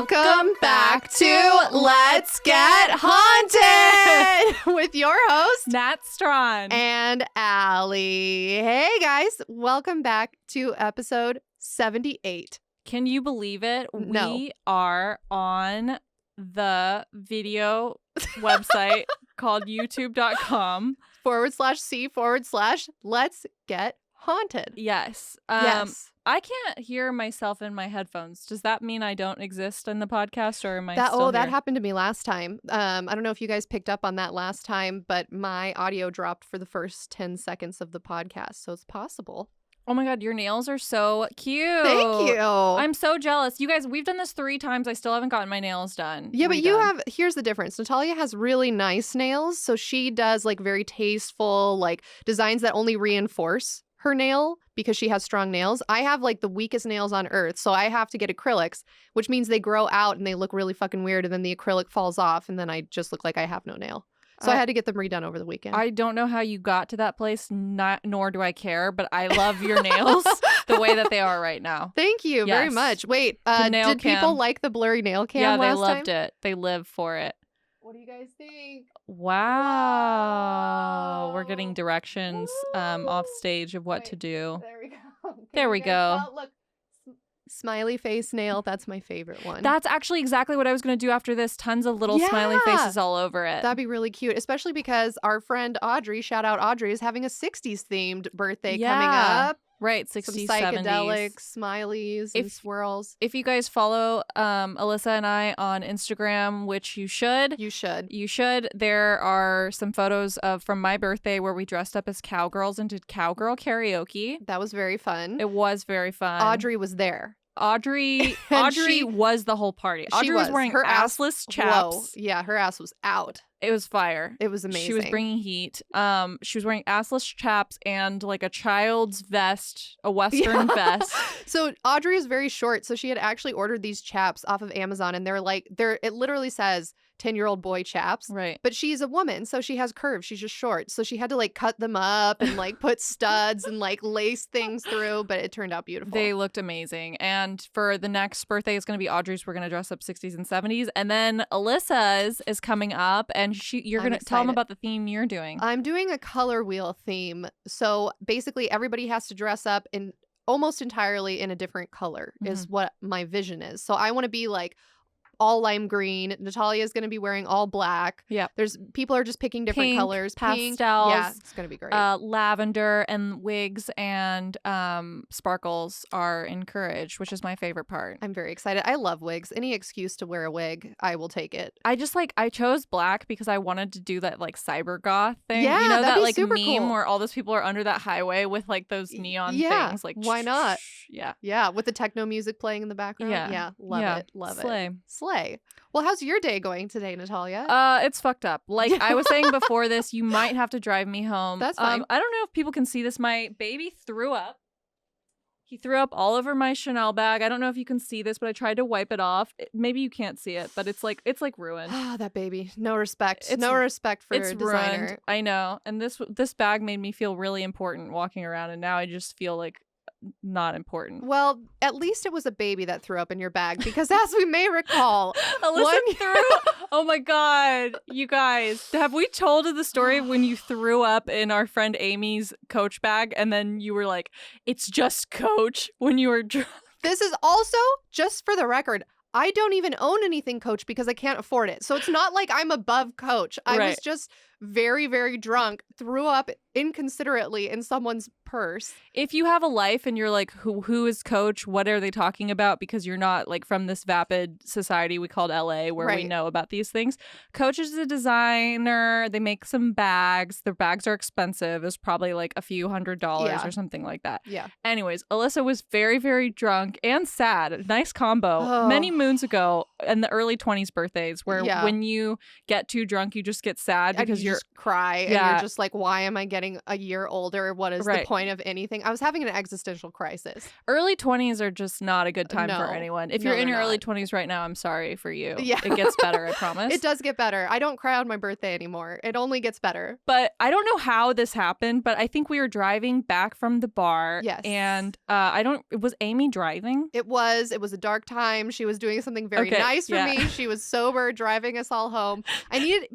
Welcome back to Let's Get Haunted with your host, Nat Strawn and Allie. Hey guys, welcome back to episode 78. Can you believe it? No. We are on the video website called youtube.com /C/Let's Get Haunted. Yes. Yes. I can't hear myself in my headphones. Does that mean I don't exist in the podcast, or am I still here? That happened to me last time. I don't know if you guys picked up on that last time, but my audio dropped for the first 10 seconds of the podcast, so it's possible. Oh my God, your nails are so cute. Thank you. I'm so jealous. You guys, we've done this 3 times. I still haven't gotten my nails done. Yeah, but you have, here's the difference. Natalia has really nice nails, so she does like very tasteful, like designs that only reinforce her nail because she has strong nails. I have like the weakest nails on earth, so I have to get acrylics, which means they grow out and they look really fucking weird, and then the acrylic falls off and then I just look like I have no nail. So I had to get them redone over the weekend. I don't know how you got to that place, nor do I care, but I love your nails the way that they are right now. Thank you very much. Wait, did people like the blurry nail cam last time? Yeah, they loved it. They live for it. What do you guys think? Wow. We're getting directions off stage of what to do. There we go. There we go. Look. Smiley face nail. That's my favorite one. That's actually exactly what I was going to do after this. Tons of little smiley faces all over it. That'd be really cute, especially because our friend Audrey, shout out Audrey, is having a 60s themed birthday coming up. Right, 60s, Some psychedelic 70s. smileys and swirls. If you guys follow Alyssa and I on Instagram, which you should. You should. There are some photos from my birthday where we dressed up as cowgirls and did cowgirl karaoke. That was very fun. It was very fun. Audrey was there. Audrey was the whole party. Audrey was wearing her assless chaps. Whoa. Yeah, her ass was out. It was fire. It was amazing. She was bringing heat. She was wearing assless chaps and like a child's vest, a Western vest. So Audrey is very short, so she had actually ordered these chaps off of Amazon, and it literally says 10-year-old boy chaps. Right. But she's a woman, so she has curves. She's just short. So she had to like cut them up and like put studs and like lace things through, but it turned out beautiful. They looked amazing. And for the next birthday, it's going to be Audrey's. We're going to dress up 60s and 70s. And then Alyssa's is coming up, and you're going to tell them about the theme you're doing. I'm doing a color wheel theme. So basically everybody has to dress up in almost entirely in a different color is what my vision is. So I want to be like all lime green. Natalia is going to be wearing all black. Yeah. People are just picking different colors. Pastels. Yeah, it's going to be great. Lavender and wigs and sparkles are encouraged, which is my favorite part. I'm very excited. I love wigs. Any excuse to wear a wig, I will take it. I chose black because I wanted to do that like cyber goth thing. Yeah, you know that'd that be like super meme cool. where all those people are under that highway with like those neon things. Like why not? Yeah. Yeah, with the techno music playing in the background. Yeah, love it. Slay. Well, how's your day going today, Natalia? It's fucked up. Like I was saying before this, you might have to drive me home. That's fine. I don't know if people can see this. My baby threw up. He threw up all over my Chanel bag. I don't know if you can see this, but I tried to wipe it off. Maybe you can't see it, but it's like ruined. Ah, that baby. No respect. No respect for it's designer. Ruined. I know. And this bag made me feel really important walking around, and now I just feel like not important. Well, at least it was a baby that threw up in your bag, because as we may recall, oh my God, you guys, have we told the story of when you threw up in our friend Amy's Coach bag and then you were like, it's just Coach when you were drunk? This is also, just for the record, I don't even own anything Coach because I can't afford it. So it's not like I'm above Coach. I was just very, very drunk, threw up inconsiderately in someone's purse. If you have a life and you're like, who is Coach? What are they talking about? Because you're not like from this vapid society we called LA where we know about these things. Coach is a designer. They make some bags. Their bags are expensive. It's probably like a few $100s or something like that. Yeah. Anyways, Alyssa was very, very drunk and sad. Nice combo. Many moons ago in the early 20s birthdays where when you get too drunk, you just get sad because you just cry and you're just like, why am I getting a year older? What is the point of anything? I was having an existential crisis. Early 20s are just not a good time for anyone. If you're in your early 20s right now, I'm sorry for you. Yeah. It gets better, I promise. It does get better. I don't cry on my birthday anymore. It only gets better. But I don't know how this happened, but I think we were driving back from the bar. Yes. And was Amy driving? It was a dark time. She was doing something very nice. nice for me. She was sober, driving us all home.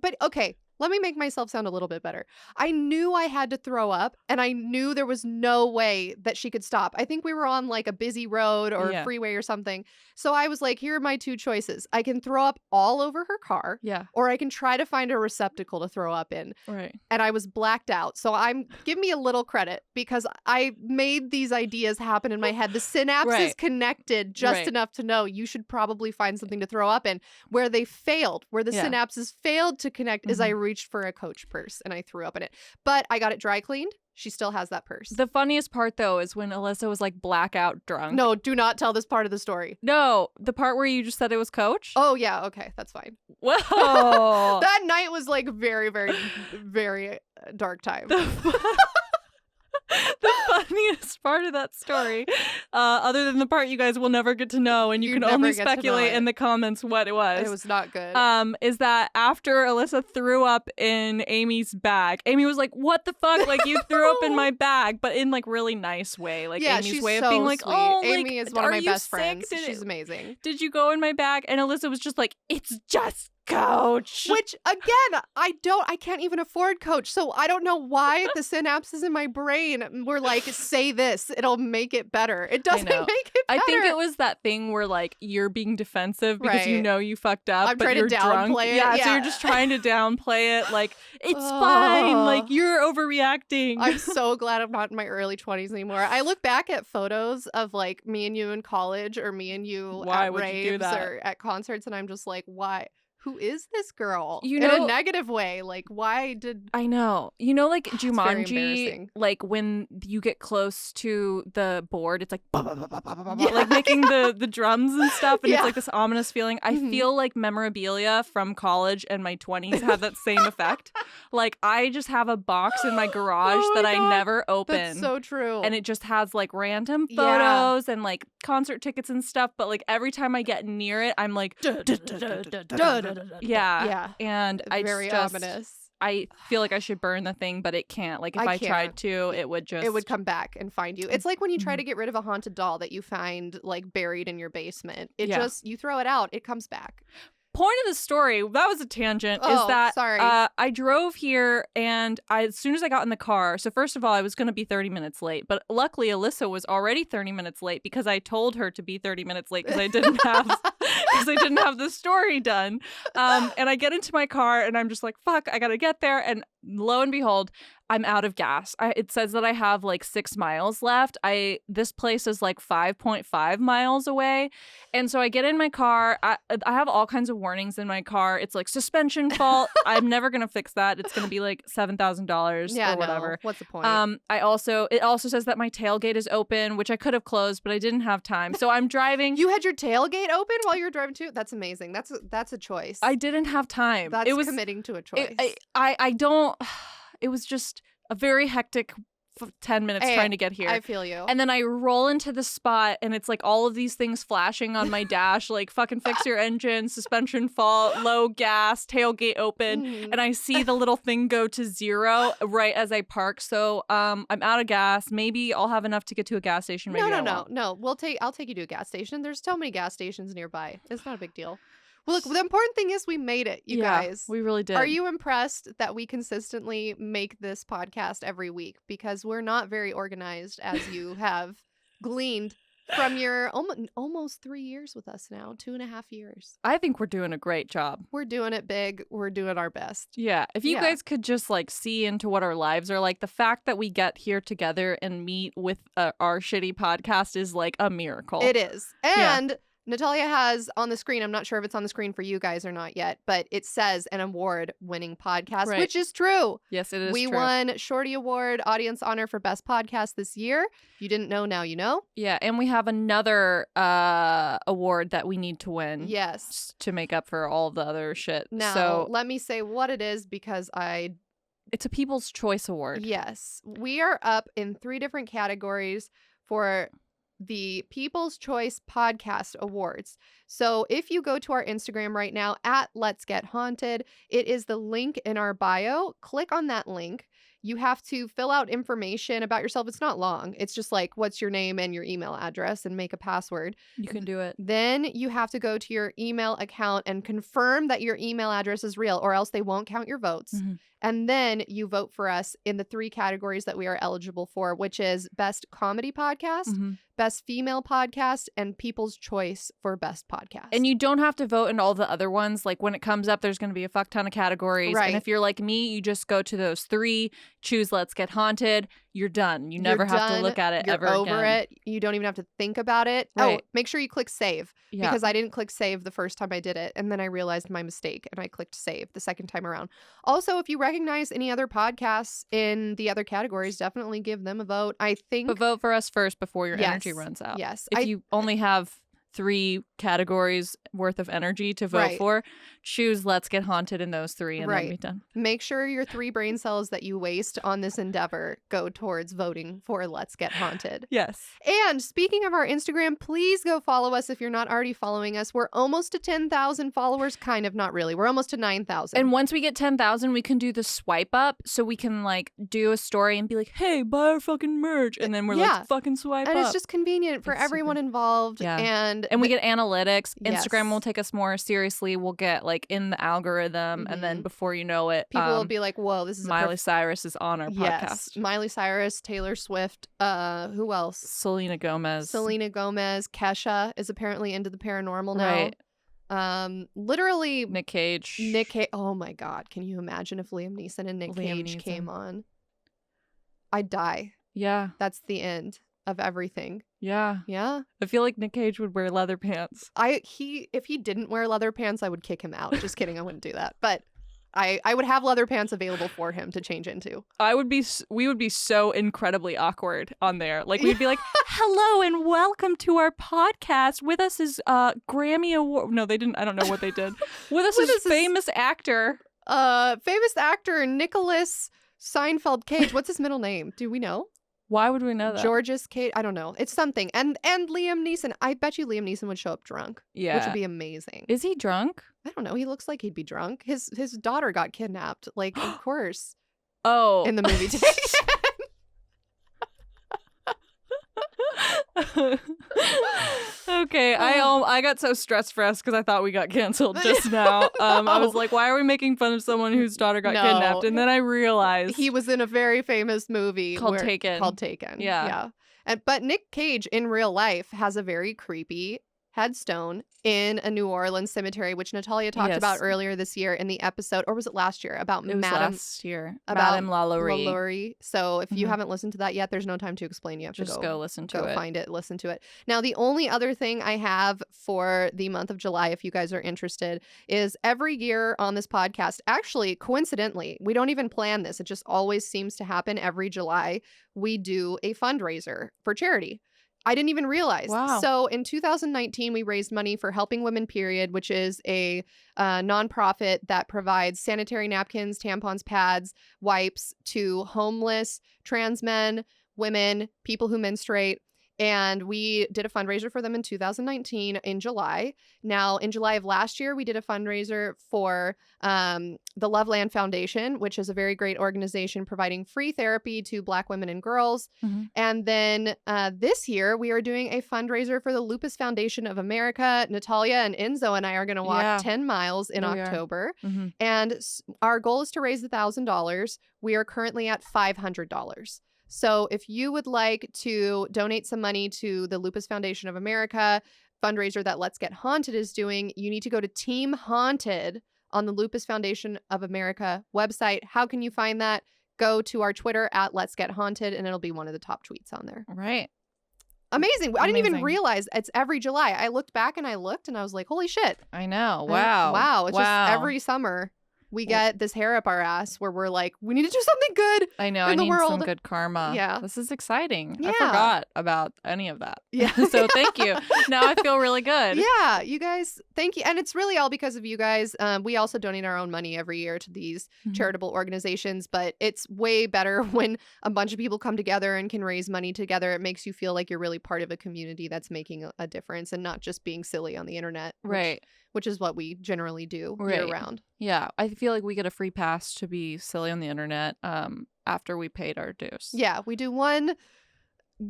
But okay. Let me make myself sound a little bit better. I knew I had to throw up, and I knew there was no way that she could stop. I think we were on like a busy road or a freeway or something. So I was like, here are my two choices. I can throw up all over her car, or I can try to find a receptacle to throw up in. Right. And I was blacked out. So give me a little credit because I made these ideas happen in my head. The synapses connected just enough to know you should probably find something to throw up in. Where they failed, where the synapses failed to connect is I reached for a Coach purse and I threw up in it. But I got it dry cleaned. She still has that purse. The funniest part, though, is when Alyssa was like blackout drunk. No, do not tell this part of the story. No, the part where you just said it was Coach? Oh, yeah. Okay, that's fine. Whoa. That night was like very, very, very dark time. The funniest part of that story, other than the part you guys will never get to know, and you can only speculate in the comments what it was. It was not good. Is that after Alyssa threw up in Amy's bag, Amy was like, "What the fuck? Like you threw up in my bag," but in like really nice way, like Amy's way of being like, sweet. "Oh, Amy like, is one of my best friends. She's amazing. Did you go in my bag?" And Alyssa was just like, "It's just Coach." Which again, I can't even afford Coach. So I don't know why the synapses in my brain were like, say this, it'll make it better. It doesn't make it better. I think it was that thing where like you're being defensive because you know you fucked up, I'm but trying you're to drunk. downplay it. Yeah, so you're just trying to downplay it. Like it's fine. Like you're overreacting. I'm so glad I'm not in my early 20s anymore. I look back at photos of like me and you in college or me and you at raves or at concerts, and I'm just like, why? Who is this girl? In a negative way. Like, why did... I know. You know, like Jumanji, like when you get close to the board, it's like, like making the drums and stuff. And it's like this ominous feeling. I feel like memorabilia from college and my 20s have that same effect. Like, I just have a box in my garage that I never open. That's so true. And it just has like random photos and like concert tickets and stuff. But like every time I get near it, I'm like... Yeah. And very ominous. I feel like I should burn the thing, but it can't. Like if I tried to, it would come back and find you. It's like when you try to get rid of a haunted doll that you find like buried in your basement. You throw it out, it comes back. Point of the story, that was a tangent, is that I drove here and as soon as I got in the car, so first of all, I was going to be 30 minutes late, but luckily Alyssa was already 30 minutes late because I told her to be 30 minutes late because I didn't have the story done. And I get into my car and I'm just like, fuck, I got to get there. And lo and behold, I'm out of gas. It says that I have like 6 miles left. This place is like 5.5 miles away. And so I get in my car. I have all kinds of warnings in my car. It's like suspension fault. I'm never going to fix that. It's going to be like $7,000 or whatever. No. What's the point? It also says that my tailgate is open, which I could have closed, but I didn't have time. So I'm driving. You had your tailgate open while you were driving too? That's amazing. That's a choice. I didn't have time. It was committing to a choice. I don't... It was just a very hectic 10 minutes trying to get here. I feel you. And then I roll into the spot and it's like all of these things flashing on my dash, like fucking fix your engine, suspension fault, low gas, tailgate open. And I see the little thing go to 0 right as I park. So I'm out of gas. Maybe I'll have enough to get to a gas station. Maybe No. I'll take you to a gas station. There's so many gas stations nearby. It's not a big deal. Well, look, the important thing is we made it, you guys. We really did. Are you impressed that we consistently make this podcast every week? Because we're not very organized, as you have gleaned from your almost 3 years with us now, 2.5 years. I think we're doing a great job. We're doing it big. We're doing our best. Yeah. If you guys could just like see into what our lives are like, the fact that we get here together and meet with our shitty podcast is like a miracle. It is. And... Natalia has on the screen, I'm not sure if it's on the screen for you guys or not yet, but it says an award-winning podcast, which is true. Yes, it is We won Shorty Award Audience Honor for Best Podcast this year. If you didn't know, now you know. Yeah, and we have another award that we need to win. Yes. To make up for all the other shit. Now, let me say what it is because It's a People's Choice Award. Yes. We are up in 3 different categories for the People's Choice Podcast Awards. So if you go to our Instagram right now at Let's Get Haunted, it is the link in our bio. Click on that link. You have to fill out information about yourself. It's not long. It's just like, what's your name and your email address, and make a password. You can do it. Then you have to go to your email account and confirm that your email address is real, or else they won't count your votes. Mm-hmm. And then you vote for us in the 3 categories that we are eligible for, which is Best Comedy Podcast, Mm-hmm. Best Female Podcast, and People's Choice for Best Podcast. And you don't have to vote in all the other ones. Like when it comes up, there's going to be a fuck ton of categories. Right. And if you're like me, you just go to those 3, choose Let's Get Haunted. You're done. You never have to look at it ever again. You're over it. You don't even have to think about it. Right. Oh, make sure you click save, Yeah. because I didn't click save the first time I did it. And then I realized my mistake and I clicked save the second time around. Also, if you recognize any other podcasts in the other categories, definitely give them a vote. I think. But vote for us first before your Yes. energy runs out. Yes. If you only have 3 categories worth of energy to vote for, choose Let's Get Haunted in those 3 and then be done. Make sure your 3 brain cells that you waste on this endeavor go towards voting for Let's Get Haunted. Yes. And speaking of our Instagram, please go follow us if you're not already following us. We're almost to 10,000 followers. Kind of, not really. We're almost to 9,000. And once we get 10,000, we can do the swipe up, so we can like do a story and be like, hey, buy our fucking merch. And then we're like, fucking swipe up. And it's just convenient for everyone involved. Yeah. And we get analytics. Yes. Instagram will take us more seriously. We'll get like in the algorithm. And then before you know it, people will be like, whoa, this is Miley Cyrus is on our podcast. Yes. Miley Cyrus, Taylor Swift, who else? Selena Gomez, Kesha is apparently into the paranormal now. Right. Literally Nick Cage. Oh my God. Can you imagine if Liam Neeson and Nick Cage came on? I'd die. Yeah. That's the end of everything. Yeah. Yeah. I feel like Nick Cage would wear leather pants. If he didn't wear leather pants, I would kick him out. Just kidding. I wouldn't do that. But I would have leather pants available for him to change into. We would be so incredibly awkward on there. Like we'd be like, hello and welcome to our podcast. With us is Grammy Award. No, they didn't. I don't know what they did. With us is famous actor. Famous actor Nicholas Seinfeld Cage. What's his middle name? Do we know? Why would we know that? Georges Cage. I don't know. It's something. And Liam Neeson. I bet you Liam Neeson would show up drunk. Yeah. Which would be amazing. Is he drunk? I don't know. He looks like he'd be drunk. His daughter got kidnapped. Like, of course. Oh. In the movie Taken. Okay, I got so stressed for us because I thought we got canceled just now. I was like, why are we making fun of someone whose daughter got kidnapped? And then I realized he was in a very famous movie called Taken. Yeah. But Nick Cage in real life has a very creepy headstone in a New Orleans cemetery, which Natalia talked about earlier this year in the episode, or was it last year? About Madame LaLaurie. So if you haven't listened to that yet, there's no time to explain. You have to go listen to it. Go find it, listen to it. Now, the only other thing I have for the month of July, if you guys are interested, is every year on this podcast, actually, coincidentally, we don't even plan this. It just always seems to happen every July. We do a fundraiser for charity. I didn't even realize. Wow. So in 2019, we raised money for Helping Women, Period, which is a nonprofit that provides sanitary napkins, tampons, pads, wipes to homeless, trans men, women, people who menstruate. And we did a fundraiser for them in 2019 in July. Now, in July of last year, we did a fundraiser for the Loveland Foundation, which is a very great organization providing free therapy to Black women and girls. And then this year, we are doing a fundraiser for the Lupus Foundation of America. Natalia and Enzo and I are going to walk 10 miles in October. And our goal is to raise $1,000. We are currently at $500. So if you would like to donate some money to the Lupus Foundation of America fundraiser that Let's Get Haunted is doing, you need to go to Team Haunted on the Lupus Foundation of America website. How can you find that? Go to our Twitter at Let's Get Haunted, and it'll be one of the top tweets on there. Right. Amazing. I didn't even realize it's every July. I looked back and I was like, holy shit. I know. Wow. Wow. It's just every summer. We get this hair up our ass where we're like, we need to do something good. I know. I need some good karma. Yeah. This is exciting. Yeah. I forgot about any of that. Yeah. So thank you. Now I feel really good. Yeah. You guys, thank you. And it's really all because of you guys. We also donate our own money every year to these charitable organizations, but it's way better when a bunch of people come together and can raise money together. It makes you feel like you're really part of a community that's making a difference and not just being silly on the internet. Right. which is what we generally do Right. year round. Yeah, I feel like we get a free pass to be silly on the internet after we paid our dues. Yeah, we do one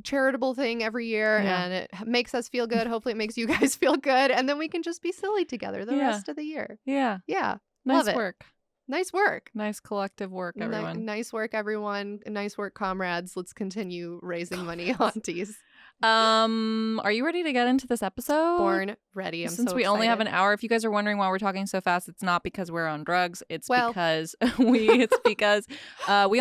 charitable thing every year and it makes us feel good. Hopefully it makes you guys feel good. And then we can just be silly together the rest of the year. Yeah. Yeah. Nice Love it. work. Nice work. Nice collective work, everyone. Nice work, everyone. Nice work, comrades. Let's continue raising money, aunties. Are you ready to get into this episode? Born ready. I'm Since so we only have an excited. hour, if you guys are wondering why we're talking so fast, it's not because we're on drugs. It's because we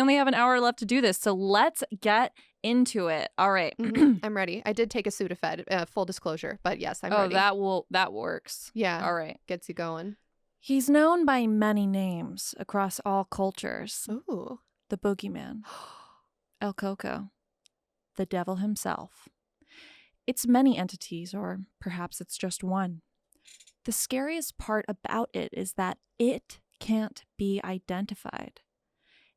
only have an hour left to do this. So let's get into it. All right. I'm ready. I did take a Sudafed, full disclosure, but yes, I'm ready. That works. Yeah. All right. Gets you going. He's known by many names across all cultures. Ooh. The Boogeyman. El Coco. The devil himself. It's many entities, or perhaps it's just one. The scariest part about it is that it can't be identified.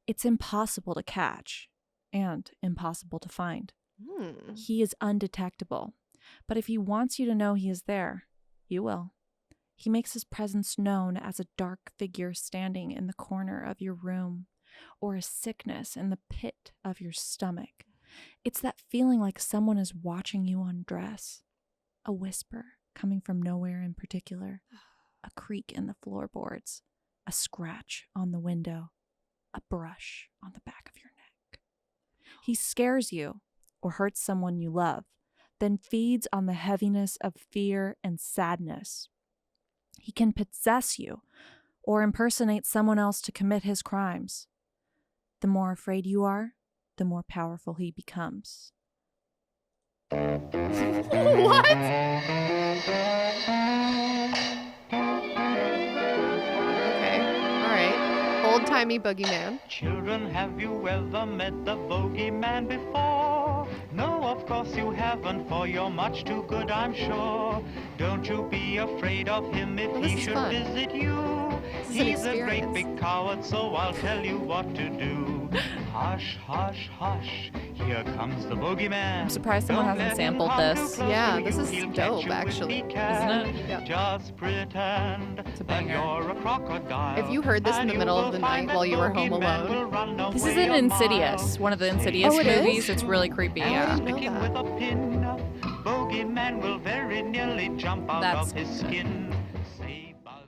It's impossible to catch and impossible to find. He is undetectable, but if he wants you to know he is there, you will. He makes his presence known as a dark figure standing in the corner of your room, or a sickness in the pit of your stomach. It's that feeling like someone is watching you undress. A whisper coming from nowhere in particular. A creak in the floorboards. A scratch on the window. A brush on the back of your neck. He scares you or hurts someone you love, then feeds on the heaviness of fear and sadness. He can possess you or impersonate someone else to commit his crimes. The more afraid you are, the more powerful he becomes. What? Okay. All right. Old-timey boogeyman. Children, have you ever met the Boogeyman before? No, of course you haven't, for you're much too good, I'm sure. Don't you be afraid of him if he should visit you. He's a great big coward, so I'll tell you what to do. Hush, hush, hush, here comes the Boogeyman. I'm surprised someone hasn't sampled this. Yeah, this is dope, actually. Isn't it? Yeah. Just pretend It's a that banger. you're a crocodile. If you heard this in the middle of the night while you were home alone. This is in Insidious, one of the Insidious Oh, it is? movies. It's really creepy, yeah. didn't know Sticking that. with a pin, Boogeyman will very nearly jump out That's of his good. skin. Say buzz.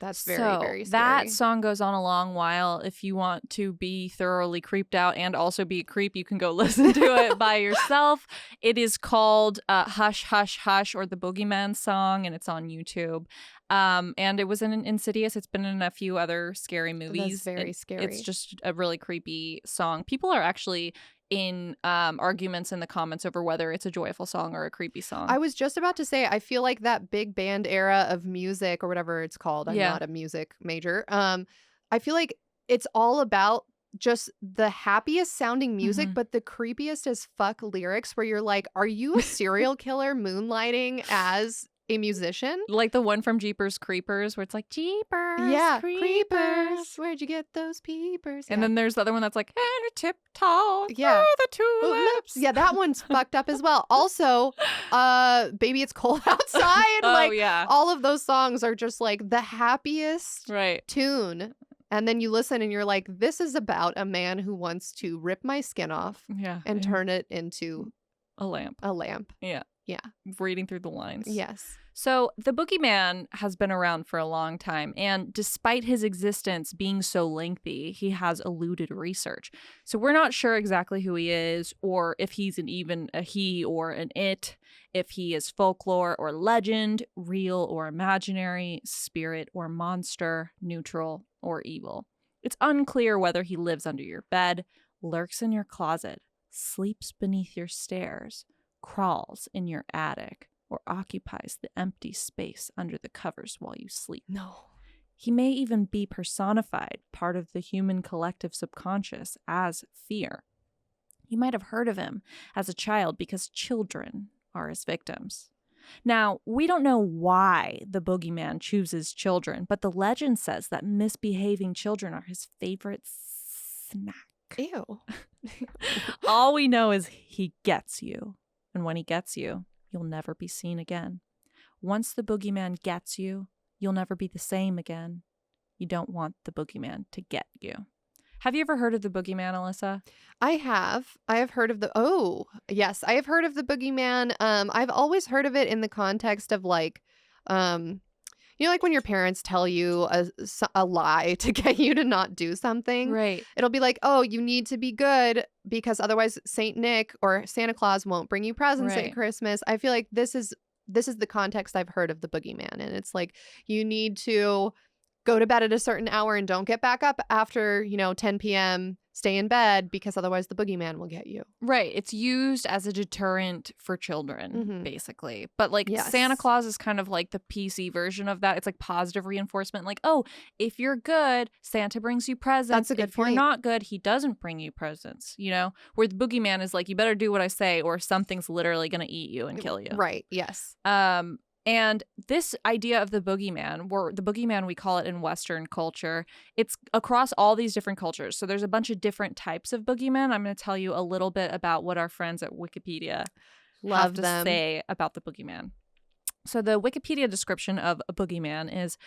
That's very, So very scary. that song goes on a long while. If you want to be thoroughly creeped out and also be a creep, you can go listen to it by yourself. It is called Hush, Hush, Hush, or the Boogeyman song, and it's on YouTube. And it was in Insidious. It's been in a few other scary movies. That's very scary. It's just a really creepy song. People are actually in arguments in the comments over whether it's a joyful song or a creepy song. I was just about to say, I feel like that big band era of music or whatever it's called. I'm not a music major. I feel like it's all about just the happiest sounding music, but the creepiest as fuck lyrics where you're like, are you a serial killer moonlighting as a musician? Like the one from Jeepers Creepers where it's like, Jeepers Creepers. Where'd you get those peepers? And then there's the other one that's like, and a tiptoe through the tulips. Yeah, that one's fucked up as well. Also, Baby It's Cold Outside. All of those songs are just like the happiest tune. And then you listen and you're like, this is about a man who wants to rip my skin off and turn it into a lamp. Yeah. Yeah. Reading through the lines. Yes. So the Boogeyman has been around for a long time, and despite his existence being so lengthy, he has eluded research. So we're not sure exactly who he is, or if he's even a he or an it, if he is folklore or legend, real or imaginary, spirit or monster, neutral or evil. It's unclear whether he lives under your bed, lurks in your closet, sleeps beneath your stairs, crawls in your attic, or occupies the empty space under the covers while you sleep. No. He may even be personified, part of the human collective subconscious, as fear. You might have heard of him as a child because children are his victims. Now, we don't know why the Boogeyman chooses children, but the legend says that misbehaving children are his favorite snack. Ew. All we know is he gets you. And when he gets you, you'll never be seen again. Once the Boogeyman gets you, You'll never be the same again. You don't want the boogeyman to get you. Have you ever heard of the boogeyman, Alyssa? I have. I have heard of yes, I have heard of the boogeyman. I've always heard of it in the context of like, like when your parents tell you a lie to get you to not do something. Right. It'll be like, oh, you need to be good because otherwise Saint Nick or Santa Claus won't bring you presents at Christmas. I feel like this is the context I've heard of the boogeyman. And it's like, you need to go to bed at a certain hour and don't get back up after, 10 p.m. Stay in bed because otherwise the boogeyman will get you. Right. It's used as a deterrent for children, basically. But like Santa Claus is kind of like the PC version of that. It's like positive reinforcement. Like, oh, if you're good, Santa brings you presents. That's a good if point. You're not good, he doesn't bring you presents, Where the boogeyman is like, you better do what I say or something's literally going to eat you and kill you. Right. Yes. And this idea of the boogeyman, we call it in Western culture, it's across all these different cultures. So there's a bunch of different types of boogeyman. I'm going to tell you a little bit about what our friends at Wikipedia have to say about the boogeyman. So the Wikipedia description of a boogeyman is,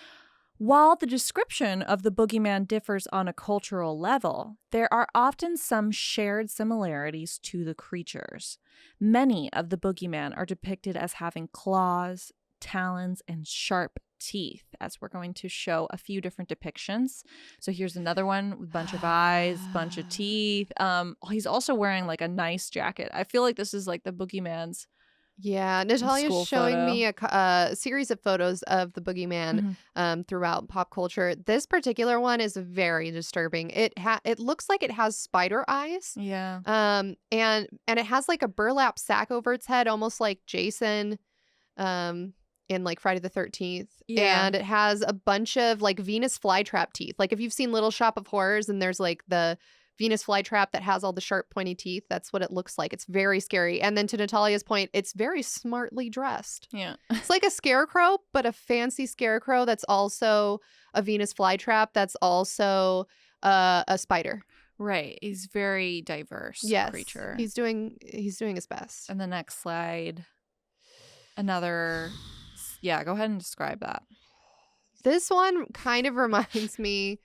while the description of the boogeyman differs on a cultural level, there are often some shared similarities to the creatures. Many of the boogeyman are depicted as having claws, talons, and sharp teeth, as we're going to show a few different depictions. So here's another one with a bunch of eyes, bunch of teeth. He's also wearing like a nice jacket. I feel like this is like the boogeyman's. Yeah, Natalia's showing me a series of photos of the boogeyman throughout pop culture. This particular one is very disturbing. It looks like it has spider eyes. Yeah. And it has like a burlap sack over its head, almost like Jason in like Friday the 13th. Yeah. And it has a bunch of like Venus flytrap teeth. Like if you've seen Little Shop of Horrors and there's like the Venus flytrap that has all the sharp pointy teeth. That's what it looks like. It's very scary. And then to Natalia's point, it's very smartly dressed. Yeah. It's like a scarecrow, but a fancy scarecrow that's also a Venus flytrap that's also a spider. Right. He's very diverse creature. He's doing his best. And the next slide, go ahead and describe that. This one kind of reminds me,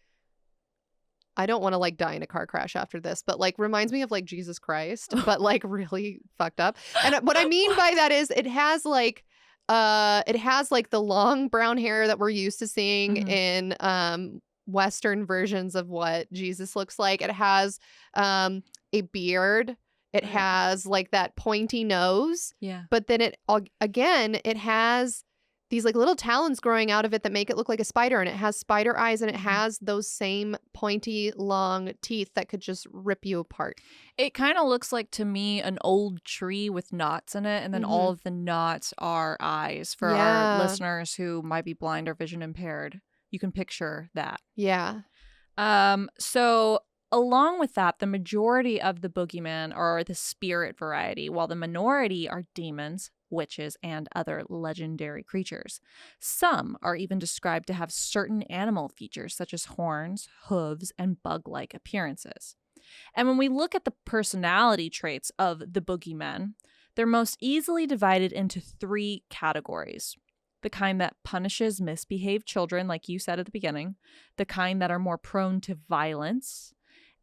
I don't want to like die in a car crash after this, but like reminds me of like Jesus Christ, but like really fucked up. And what I mean by that is it has like the long brown hair that we're used to seeing in Western versions of what Jesus looks like. It has a beard. It has like that pointy nose. Yeah. But then it has these like little talons growing out of it that make it look like a spider, and it has spider eyes, and it has those same pointy long teeth that could just rip you apart. It kind of looks like to me an old tree with knots in it, and then all of the knots are eyes for our listeners who might be blind or vision impaired. You can picture that. Yeah. So along with that, the majority of the boogeyman are the spirit variety, while the minority are demons, witches, and other legendary creatures. Some are even described to have certain animal features such as horns, hooves, and bug-like appearances. And when we look at the personality traits of the boogeymen, they're most easily divided into 3 categories. The kind that punishes misbehaved children, like you said at the beginning, the kind that are more prone to violence,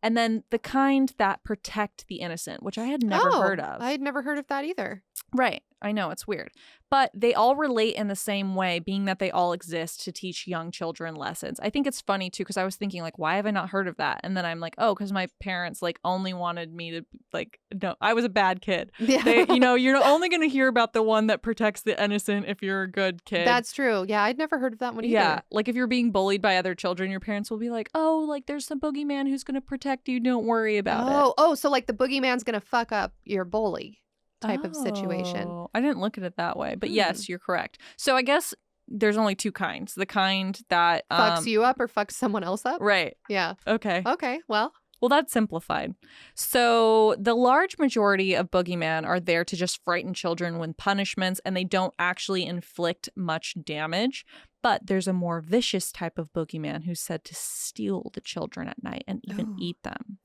and then the kind that protect the innocent, which I had never heard of. I had never heard of that either. Right. I know, it's weird. But they all relate in the same way, being that they all exist to teach young children lessons. I think it's funny, too, because I was thinking, like, why have I not heard of that? And then I'm like, oh, because my parents, like, only wanted me to, like, no, I was a bad kid. Yeah. You're only going to hear about the one that protects the innocent if you're a good kid. That's true. Yeah, I'd never heard of that one either. Yeah. Like, if you're being bullied by other children, your parents will be like, oh, like, there's some boogeyman who's going to protect you. Don't worry about it. Oh, so, like, the boogeyman's going to fuck up your bully type of situation. I didn't look at it that way, but yes, you're correct. So I guess there's only 2 kinds. The kind that fucks you up or fucks someone else up. Right. Yeah. Okay. Well, that's simplified. So the large majority of boogeymen are there to just frighten children with punishments, and they don't actually inflict much damage. But there's a more vicious type of boogeyman who's said to steal the children at night and even eat them.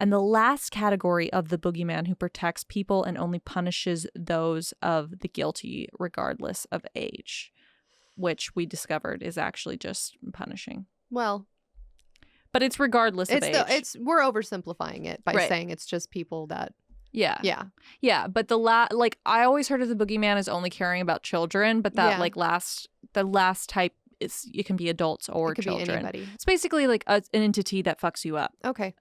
And the last category of the boogeyman who protects people and only punishes those of the guilty regardless of age. which we discovered is actually just punishing. Well, but it's regardless of age. We're oversimplifying it by saying it's just people that. Yeah. Yeah. Yeah. But I always heard of the boogeyman as only caring about children, but that the last type it can be adults or children. Be anybody. It's basically like an entity that fucks you up. Okay.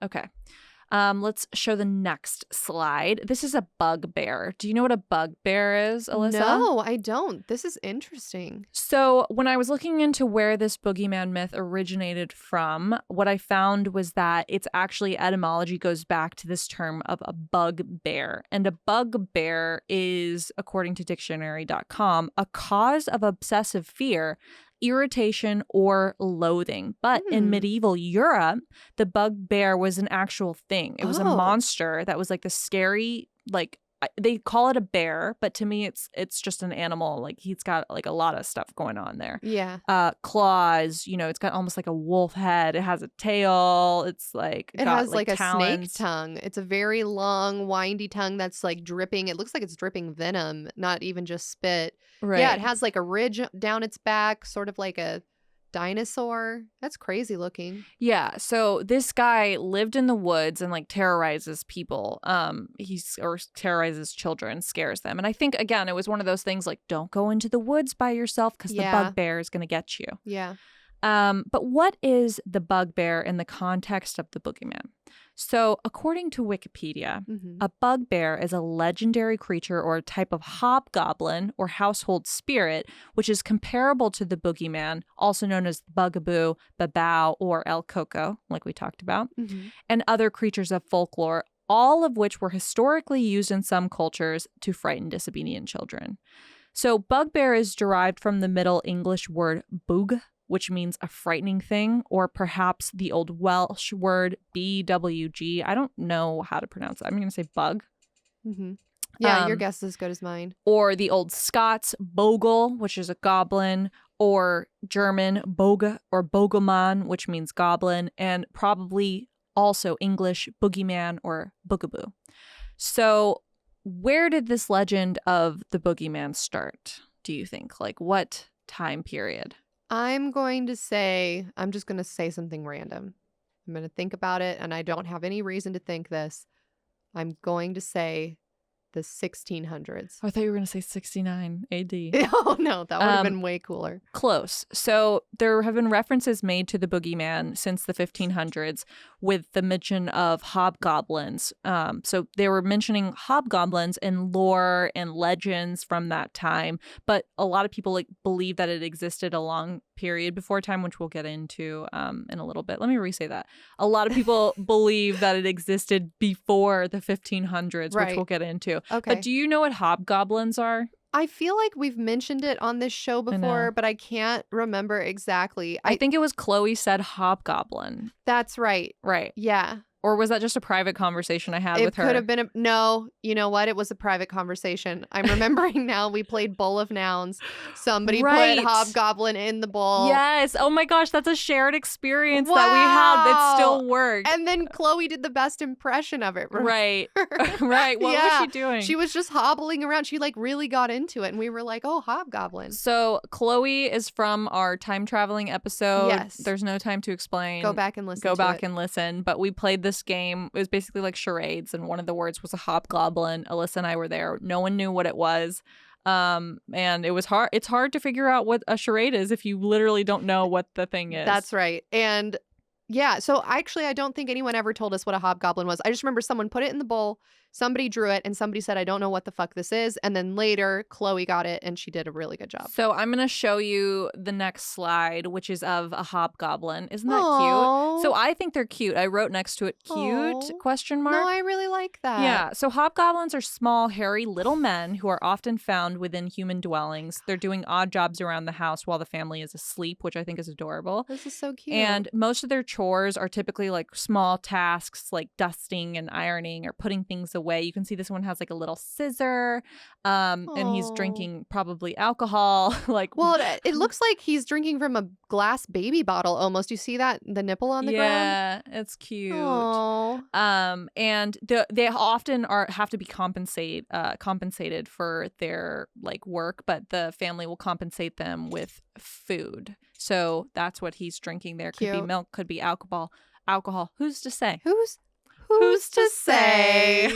Let's show the next slide. This is a bugbear. Do you know what a bugbear is, Alyssa? No, I don't. This is interesting. So when I was looking into where this boogeyman myth originated from, what I found was that its actually etymology goes back to this term of a bugbear. And a bugbear is, according to dictionary.com, a cause of obsessive fear, irritation, or loathing. But in medieval Europe, the bugbear was an actual thing. It was a monster that was like the scary, like they call it a bear, but to me it's just an animal. Like he's got like a lot of stuff going on there. Yeah. Claws, it's got almost like a wolf head. It has a tail. It's like it has like talons. A snake tongue. It's a very long, windy tongue that's like dripping. It looks like it's dripping venom, not even just spit. Right. Yeah, it has like a ridge down its back, sort of like a dinosaur. That's crazy looking. Yeah, so this guy lived in the woods and like terrorizes people. Or terrorizes children, scares them. And I think again, it was one of those things like don't go into the woods by yourself because the bugbear is going to get you. Yeah. But what is the bugbear in the context of the boogeyman? So according to Wikipedia, a bugbear is a legendary creature or a type of hobgoblin or household spirit, which is comparable to the boogeyman, also known as bugaboo, babao, or el Coco, like we talked about, and other creatures of folklore, all of which were historically used in some cultures to frighten disobedient children. So bugbear is derived from the Middle English word bug, which means a frightening thing, or perhaps the Old Welsh word BWG. I don't know how to pronounce it. I'm going to say bug. Yeah, your guess is as good as mine. Or the Old Scots bogle, which is a goblin, or German boge or bogeman, which means goblin, and probably also English boogeyman or boogaboo. So where did this legend of the boogeyman start, do you think? Like what time period? I'm just going to say something random. I'm going to think about it, and I don't have any reason to think this. I'm going to say the 1600s. I thought you were going to say 69 AD. Oh, no, that would have been way cooler. Close. So there have been references made to the boogeyman since the 1500s with the mention of hobgoblins. So they were mentioning hobgoblins in lore and legends from that time, but a lot of people believe that it existed a long period before time, which we'll get into in a little bit. Let me re-say that. A lot of people believe that it existed before the 1500s, which we'll get into. Okay. But do you know what hobgoblins are? I feel like we've mentioned it on this show before, but I can't remember exactly. I think it was Chloe said hobgoblin. That's right. Right. Yeah. Or was that just a private conversation I had with her? It could have been no, you know what? It was a private conversation. I'm remembering now we played Bowl of Nouns. Somebody put hobgoblin in the bowl. Yes. Oh my gosh, that's a shared experience that we had that still worked. And then Chloe did the best impression of it. Right. Right. What was she doing? She was just hobbling around. She really got into it. And we were like, oh, hobgoblin. So Chloe is from our time traveling episode. Yes. There's no time to explain. Go back and listen. And listen. But we played this game. It was basically like charades, and one of the words was a hobgoblin. Alyssa and I were there. No one knew what it was. And it was hard. It's hard to figure out what a charade is if you literally don't know what the thing is. That's right. And yeah, so actually I don't think anyone ever told us what a hobgoblin was. I just remember someone put it in the bowl, somebody drew it, and somebody said, I don't know what the fuck this is. And then later Chloe got it and she did a really good job. So I'm going to show you the next slide, which is of a hobgoblin. Isn't that cute? So I think they're cute. I wrote next to it, cute, question mark. No, I really like that. Yeah. So hobgoblins are small, hairy little men who are often found within human dwellings. They're doing odd jobs around the house while the family is asleep, which I think is adorable. This is so cute. And most of their chores are typically like small tasks like dusting and ironing or putting things away. You can see this one has like a little scissor, and he's drinking probably alcohol. Well, it looks like he's drinking from a glass baby bottle almost. You see that? The nipple on the ground? Yeah, it's cute. Aww. And they often have to be compensated for their like work, but the family will compensate them with food. So that's what he's drinking there. Could be milk, could be alcohol. Who's to say? Who's to say?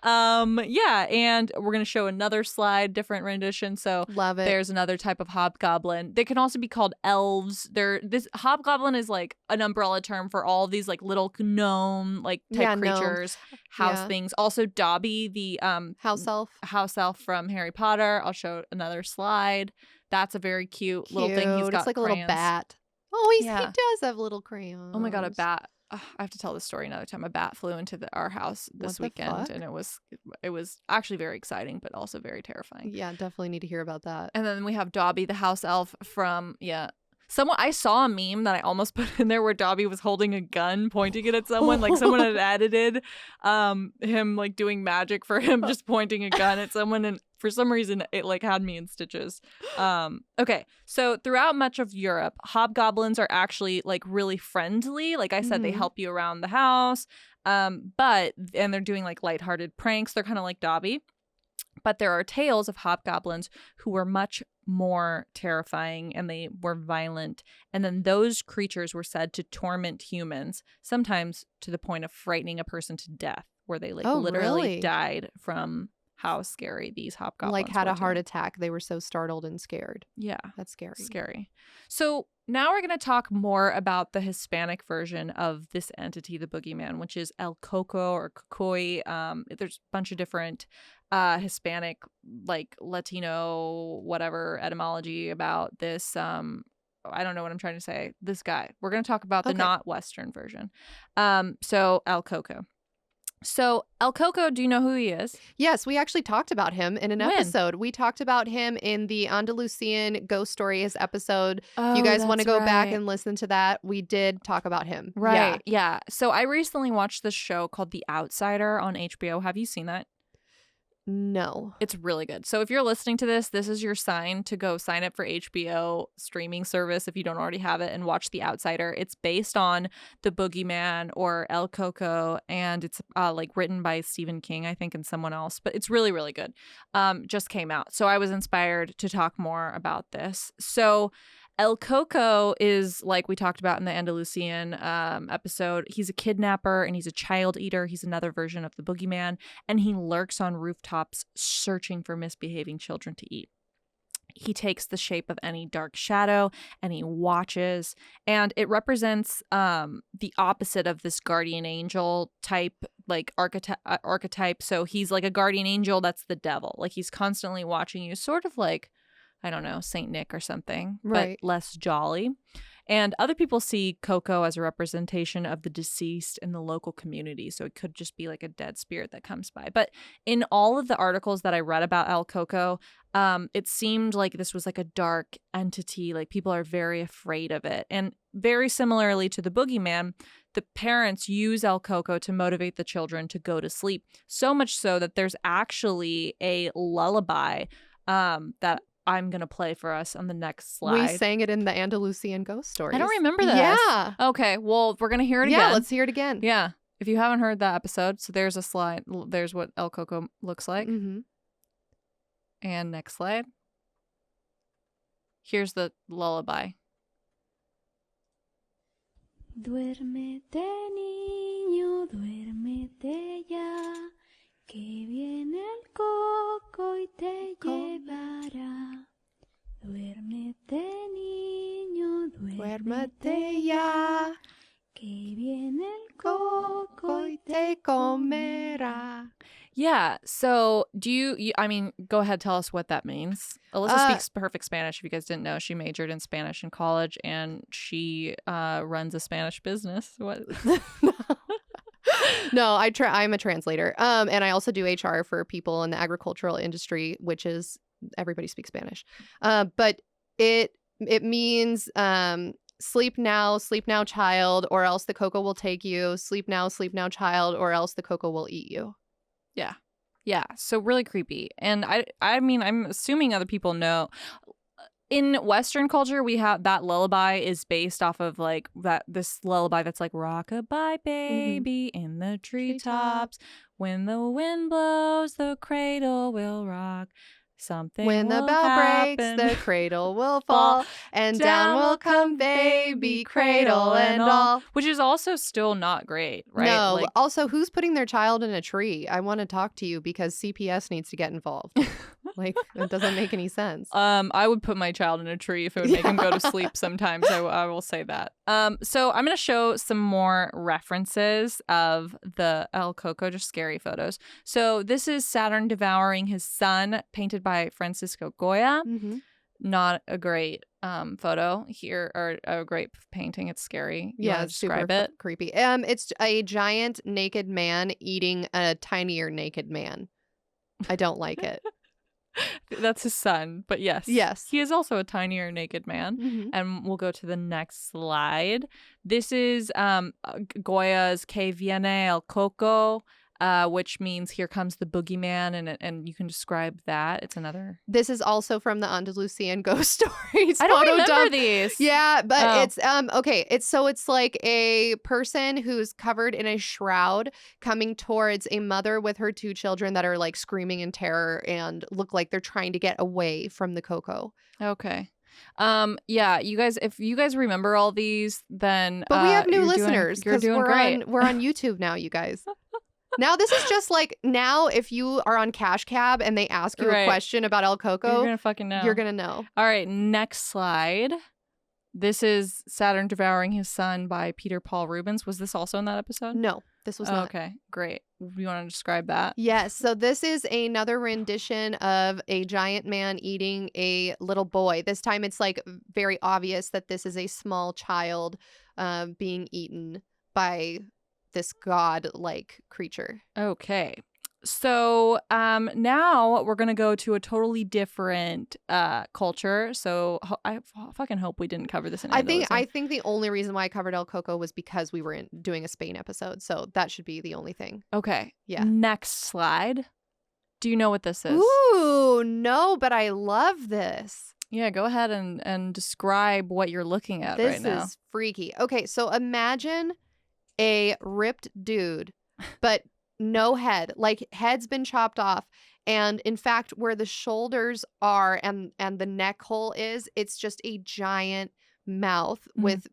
Yeah, and we're going to show another slide, different rendition. So love it. There's another type of hobgoblin. They can also be called elves. This hobgoblin is like an umbrella term for all of these like little gnome like type creatures, house things. Also Dobby the house elf from Harry Potter. I'll show another slide. That's a very cute little thing. He's got it's like crayons. A little bat. Oh, he does have little crayons. Oh my god, a bat. I have to tell this story another time. A bat flew into our house this weekend, and it was actually very exciting, but also very terrifying. Yeah, definitely need to hear about that. And then we have Dobby the House Elf from I saw a meme that I almost put in there where Dobby was holding a gun, pointing it at someone. Like someone had edited him like doing magic for him, just pointing a gun at someone, and for some reason it like had me in stitches. Okay, so throughout much of Europe, hobgoblins are actually like really friendly. Like I said, they help you around the house, and they're doing like lighthearted pranks. They're kind of like Dobby. But there are tales of hobgoblins who were much more terrifying, and they were violent. And then those creatures were said to torment humans, sometimes to the point of frightening a person to death, where they literally died from how scary these hobgoblins like had were a heart attack. They were so startled and scared. Yeah. That's scary. Scary. So now we're going to talk more about the Hispanic version of this entity, the boogeyman, which is El Coco or Cocoy. There's a bunch of different Hispanic, like Latino, whatever etymology about this. I don't know what I'm trying to say. This guy. We're going to talk about the not Western version. So El Coco. So El Coco, do you know who he is? Yes, we actually talked about him in an episode. We talked about him in the Andalusian Ghost Stories episode. If you guys want to go back and listen to that, we did talk about him. Right. Yeah. So I recently watched this show called The Outsider on HBO. Have you seen that? No. It's really good. So if you're listening to this, this is your sign to go sign up for HBO streaming service if you don't already have it and watch The Outsider. It's based on the Boogeyman or El Coco, and it's like written by Stephen King, I think, and someone else. But it's really, really good. Just came out. So I was inspired to talk more about this. So El Coco is, like we talked about in the Andalusian episode, he's a kidnapper and he's a child eater. He's another version of the boogeyman, and he lurks on rooftops searching for misbehaving children to eat. He takes the shape of any dark shadow and he watches, and it represents the opposite of this guardian angel type, like archetype. So he's like a guardian angel that's the devil. Like he's constantly watching you, sort of like, I don't know, Saint Nick or something, but less jolly. And other people see Coco as a representation of the deceased in the local community. So it could just be like a dead spirit that comes by. But in all of the articles that I read about El Coco, it seemed like this was like a dark entity. Like people are very afraid of it. And very similarly to the boogeyman, the parents use El Coco to motivate the children to go to sleep. So much so that there's actually a lullaby that I'm going to play for us on the next slide. We sang it in the Andalusian Ghost Stories. I don't remember this. Yeah. Okay, well, we're going to hear it again. Yeah, let's hear it again. Yeah. If you haven't heard that episode, so there's a slide. There's what El Coco looks like. Mm-hmm. And next slide. Here's the lullaby. Duérmete, niño, duérmete ya, que viene el coco y te llevará. Duérmete, niño, duérmete ya, que viene el coco y te comerá. Yeah, so do you, I mean, go ahead, tell us what that means. Alyssa speaks perfect Spanish. If you guys didn't know, she majored in Spanish in college, and she runs a Spanish business. What? No, I'm a translator. And I also do HR for people in the agricultural industry, which is everybody speaks Spanish. But it means sleep now, child, or else the Coco will take you. Sleep now, child, or else the Coco will eat you. Yeah. Yeah. So really creepy. And I mean, I'm assuming other people know. in Western culture, we have that lullaby is based off of like this lullaby that's like rock-a-bye baby in the treetops. When the wind blows, the cradle will rock. Something when the will bell happen. breaks, the cradle will fall, and down will come baby, cradle and all. Which is also still not great, right? No. Like, also, who's putting their child in a tree? I want to talk to you because CPS needs to get involved. Like, it doesn't make any sense. I would put my child in a tree if it would make him go to sleep sometimes. I will say that. So I'm going to show some more references of the El Coco, just scary photos. So this is Saturn Devouring His Son, painted by Francisco Goya. Mm-hmm. Not a great photo here, or a great painting. It's scary. You wanna It's super describe it? creepy. It's a giant naked man eating a tinier naked man. I don't like it. That's his son, but yes. He is also a tinier naked man. Mm-hmm. And we'll go to the next slide. This is Goya's Que Viene El Coco, which means here comes the boogeyman, and you can describe that. It's another. This is also from the Andalusian Ghost Stories. I don't photo remember dump. these. Yeah, but Oh. it's okay. It's like a person who's covered in a shroud coming towards a mother with her 2 children that are like screaming in terror and look like they're trying to get away from the Coco. Okay. Yeah, you guys, if you guys remember all these, then But we have new you're listeners because because we're on YouTube now, you guys. Now this is just like now if you are on Cash Cab and they ask you a question about El Coco, you're gonna fucking know. You're gonna know. All right, next slide. This is Saturn Devouring His Son by Peter Paul Rubens. Was this also in that episode? No, this was not. Okay, great. You want to describe that? Yes. So this is another rendition of a giant man eating a little boy. This time it's like very obvious that this is a small child being eaten by this god-like creature. Okay. So now we're going to go to a totally different culture. So I fucking hope we didn't cover this in Andalusian. I think the only reason why I covered El Coco was because we were doing a Spain episode. So that should be the only thing. Okay. Yeah. Next slide. Do you know what this is? Ooh, no, but I love this. Yeah, go ahead and describe what you're looking at right now. This is freaky. Okay, so imagine a ripped dude, but no head. Like, head's been chopped off. And in fact, where the shoulders are and the neck hole is, it's just a giant mouth with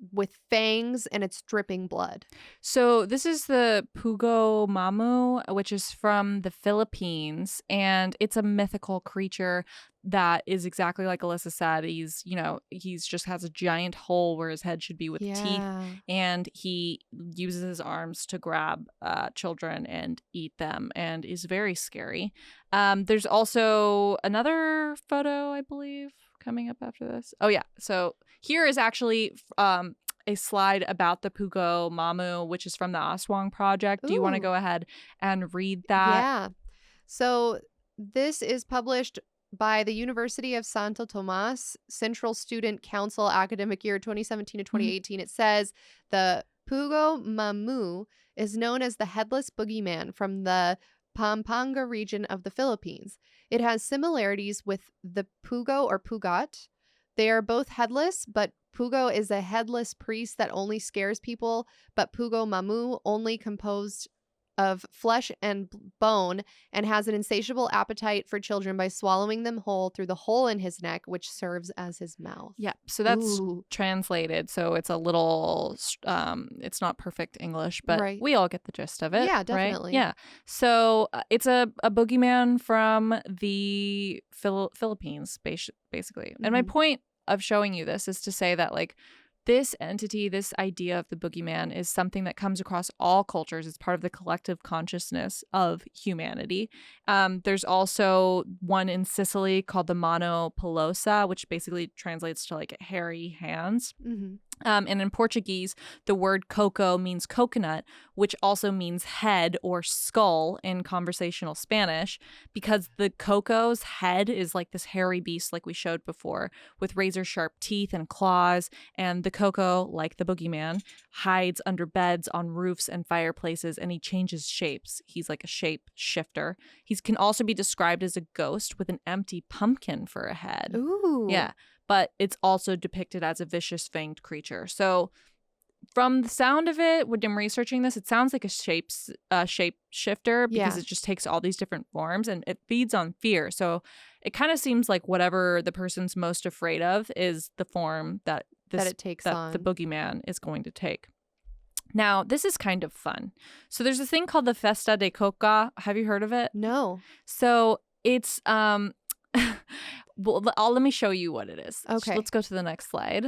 fangs, and it's dripping blood. So this is the Pugo Mamu, which is from the Philippines, and it's a mythical creature that is exactly like Alyssa said. He's just has a giant hole where his head should be with teeth, and he uses his arms to grab children and eat them, and is very scary. There's also another photo, I believe, coming up after this. Oh yeah, so here is actually a slide about the Pugo Mamu, which is from the Aswang Project. Do you want to go ahead and read that? Yeah. So this is published by the University of Santo Tomas Central Student Council academic year 2017 to 2018. It says the Pugo Mamu is known as the Headless Boogeyman from the Pampanga region of the Philippines. It has similarities with the Pugo or Pugot. They are both headless, but Pugo is a headless priest that only scares people, but Pugo Mamu only composed of flesh and bone and has an insatiable appetite for children by swallowing them whole through the hole in his neck, which serves as his mouth. Yeah, so that's translated. So it's a little, it's not perfect English, but we all get the gist of it. Yeah, definitely. Right? Yeah. So it's a boogeyman from the Philippines, basically. And my point of showing you this is to say that, like, this entity, this idea of the boogeyman is something that comes across all cultures. It's part of the collective consciousness of humanity. There's also one in Sicily called the Mano Pelosa, which basically translates to like hairy hands. And in Portuguese, the word coco means coconut, which also means head or skull in conversational Spanish, because the coco's head is like this hairy beast like we showed before, with razor sharp teeth and claws, and the coco, like the boogeyman, hides under beds, on roofs and fireplaces, and he changes shapes. He's like a shape shifter. He can also be described as a ghost with an empty pumpkin for a head. Ooh. Yeah. but it's also depicted as a vicious fanged creature. So from the sound of it, when I'm researching this, it sounds like a shapeshifter because it just takes all these different forms and it feeds on fear. So it kind of seems like whatever the person's most afraid of is the form that it takes on. The boogeyman is going to take. Now, this is kind of fun. So there's a thing called the Festa de Coca. Have you heard of it? No. So it's well, let me show you what it is. Okay. Let's go to the next slide.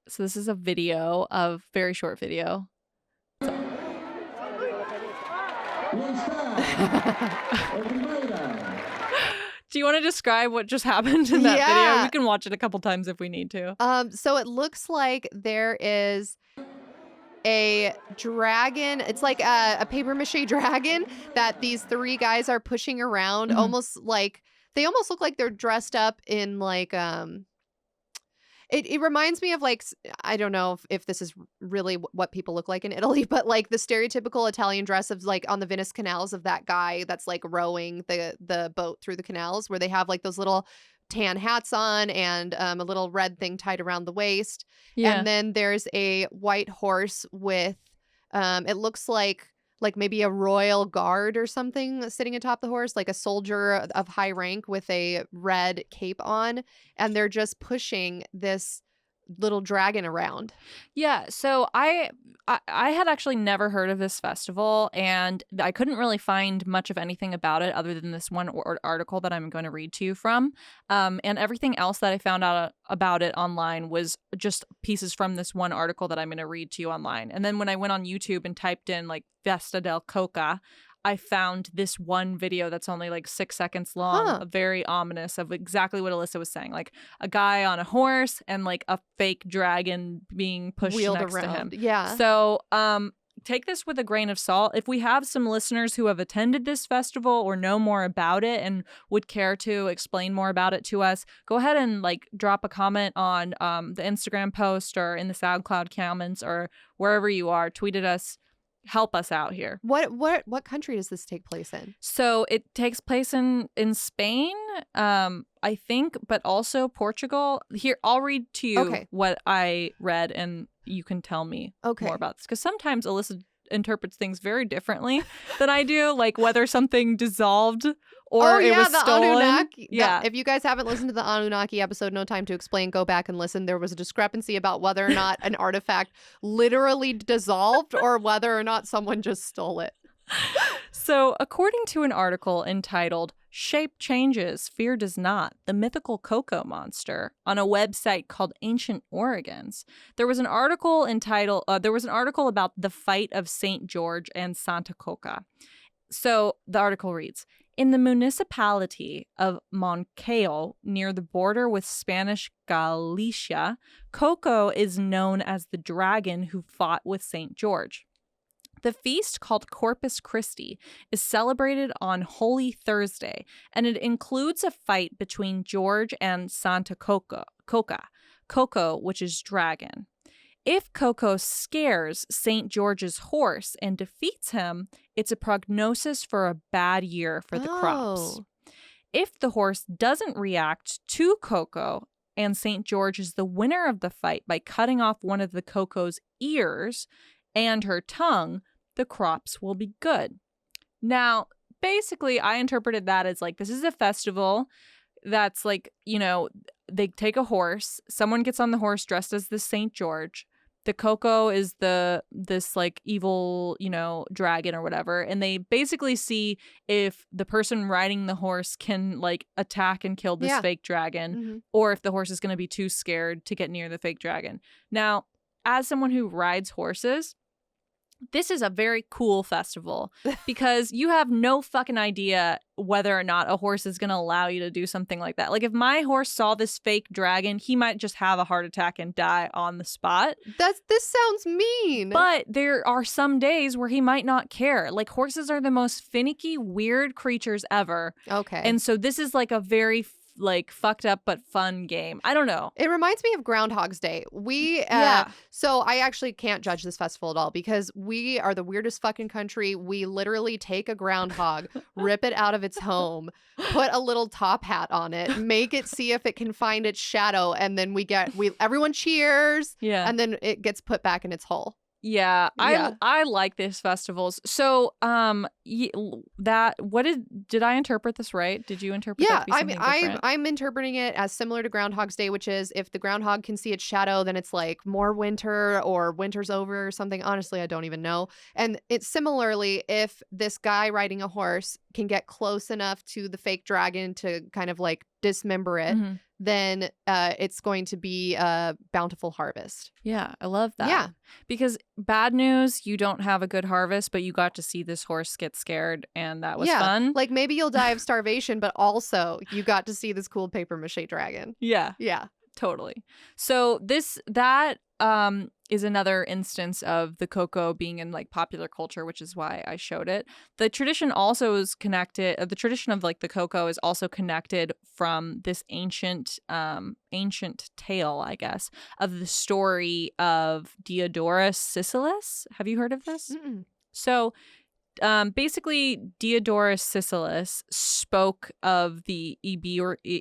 So this is a video of very short video. Do you want to describe what just happened in that video? We can watch it a couple times if we need to. So it looks like there is a dragon. It's like a paper mache dragon that these three guys are pushing around, almost like they almost look like they're dressed up in like It reminds me of like, I don't know if this is really what people look like in Italy, but like the stereotypical Italian dress of like on the Venice canals of that guy that's like rowing the boat through the canals, where they have like those little tan hats on and a little red thing tied around the waist. Yeah. And then there's a white horse with, it looks like maybe a royal guard or something sitting atop the horse, like a soldier of high rank with a red cape on. And they're just pushing this little dragon around. Yeah. So I had actually never heard of this festival, and I couldn't really find much of anything about it other than this one article that I'm going to read to you from. And everything else that I found out about it online was just pieces from this one article that I'm going to read to you online. And then when I went on YouTube and typed in like Festa del Coca, I found this one video that's only like 6 seconds long, very ominous, of exactly what Alyssa was saying. Like a guy on a horse and like a fake dragon being pushed wheeled next around. to him. Yeah. So take this with a grain of salt. If we have some listeners who have attended this festival or know more about it and would care to explain more about it to us, go ahead and like drop a comment on the Instagram post or in the SoundCloud comments or wherever you are. Tweet at us. Help us out here. What country does this take place in? So it takes place in Spain, I think, but also Portugal. Here, I'll read to you what I read, and you can tell me more about this. Because sometimes Alyssa interprets things very differently than I do, like whether something dissolved or it was stolen. Anunnaki. If you guys haven't listened to the Anunnaki episode, No Time to Explain, go back and listen. There was a discrepancy about whether or not an artifact literally dissolved or whether or not someone just stole it. So, according to an article entitled Shape Changes, Fear Does Not, the Mythical Coco Monster, on a website called Ancient Origins, there was an article about the fight of St. George and Santa Coca. So, the article reads, in the municipality of Moncayo, near the border with Spanish Galicia, Coco is known as the dragon who fought with St. George. The feast, called Corpus Christi, is celebrated on Holy Thursday, and it includes a fight between George and Santa Coca, Coco, which is dragon. If Coco scares St. George's horse and defeats him, it's a prognosis for a bad year for the crops. If the horse doesn't react to Coco and St. George is the winner of the fight by cutting off one of the Coco's ears and her tongue, the crops will be good. Now, basically, I interpreted that as like, this is a festival that's like, you know, they take a horse, someone gets on the horse dressed as the St. George. The Coco is this like evil, you know, dragon or whatever. And they basically see if the person riding the horse can like attack and kill this fake dragon, or if the horse is going to be too scared to get near the fake dragon. Now, as someone who rides horses, this is a very cool festival because you have no fucking idea whether or not a horse is going to allow you to do something like that. Like if my horse saw this fake dragon, he might just have a heart attack and die on the spot. This sounds mean. But there are some days where he might not care. Like horses are the most finicky, weird creatures ever. Okay. And so this is like a very like fucked up but fun game. I don't know. It reminds me of Groundhog's Day. So I actually can't judge this festival at all because we are the weirdest fucking country. We literally take a groundhog, rip it out of its home, put a little top hat on it, make it see if it can find its shadow, and then everyone cheers. Yeah. And then it gets put back in its hole. Yeah, Yeah. I like these festivals. So, did I interpret this right? Did you interpret that to be something different? I'm interpreting it as similar to Groundhog's Day, which is if the groundhog can see its shadow, then it's like more winter or winter's over or something. Honestly, I don't even know. And it's similarly if this guy riding a horse can get close enough to the fake dragon to kind of like dismember it, Mhm. then it's going to be a bountiful harvest. Yeah, I love that. Yeah. Because bad news, you don't have a good harvest, but you got to see this horse get scared, and that was fun. Like maybe you'll die of starvation, but also you got to see this cool paper mache dragon. Yeah. Yeah. Totally. So that is another instance of the Coco being in like popular culture, which is why I showed it. The tradition also is connected. The tradition of like the Coco is also connected from this ancient tale, I guess, of the story of Diodorus Siculus. Have you heard of this? Mm-mm. So basically, Diodorus Siculus spoke of the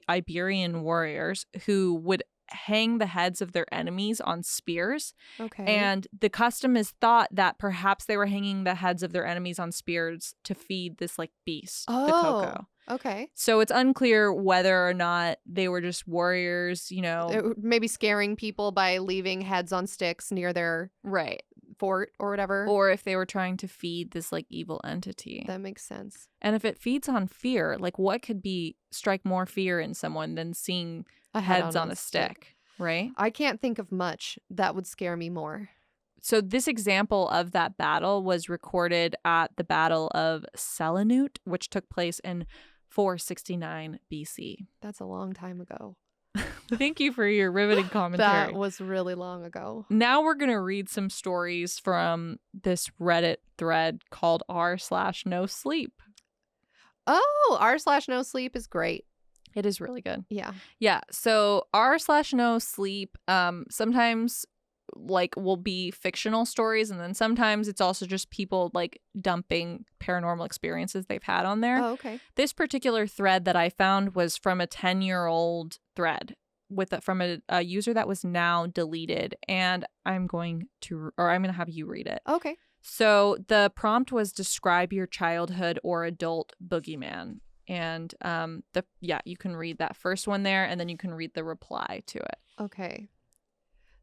Iberian warriors who would hang the heads of their enemies on spears. Okay. And the custom is thought that perhaps they were hanging the heads of their enemies on spears to feed this like beast, the Coco. Okay. So it's unclear whether or not they were just warriors, you know. Maybe scaring people by leaving heads on sticks near their Right. fort or whatever. Or if they were trying to feed this like evil entity. That makes sense. And if it feeds on fear, like what could strike more fear in someone than seeing head heads on a stick, right? I can't think of much that would scare me more. So this example of that battle was recorded at the Battle of Selinut, which took place in 469 BC. That's a long time ago. Thank you for your riveting commentary. That was really long ago. Now we're going to read some stories from this Reddit thread called r/no-sleep. Oh, r/no-sleep is great. It is really good. Yeah. Yeah. So r/no-sleep sometimes like will be fictional stories, and then sometimes it's also just people like dumping paranormal experiences they've had on there. Oh, okay. This particular thread that I found was from a 10-year-old thread from a user that was now deleted, and I'm going to have you read it. Okay. So the prompt was describe your childhood or adult boogeyman. And you can read that first one there, and then you can read the reply to it. Okay.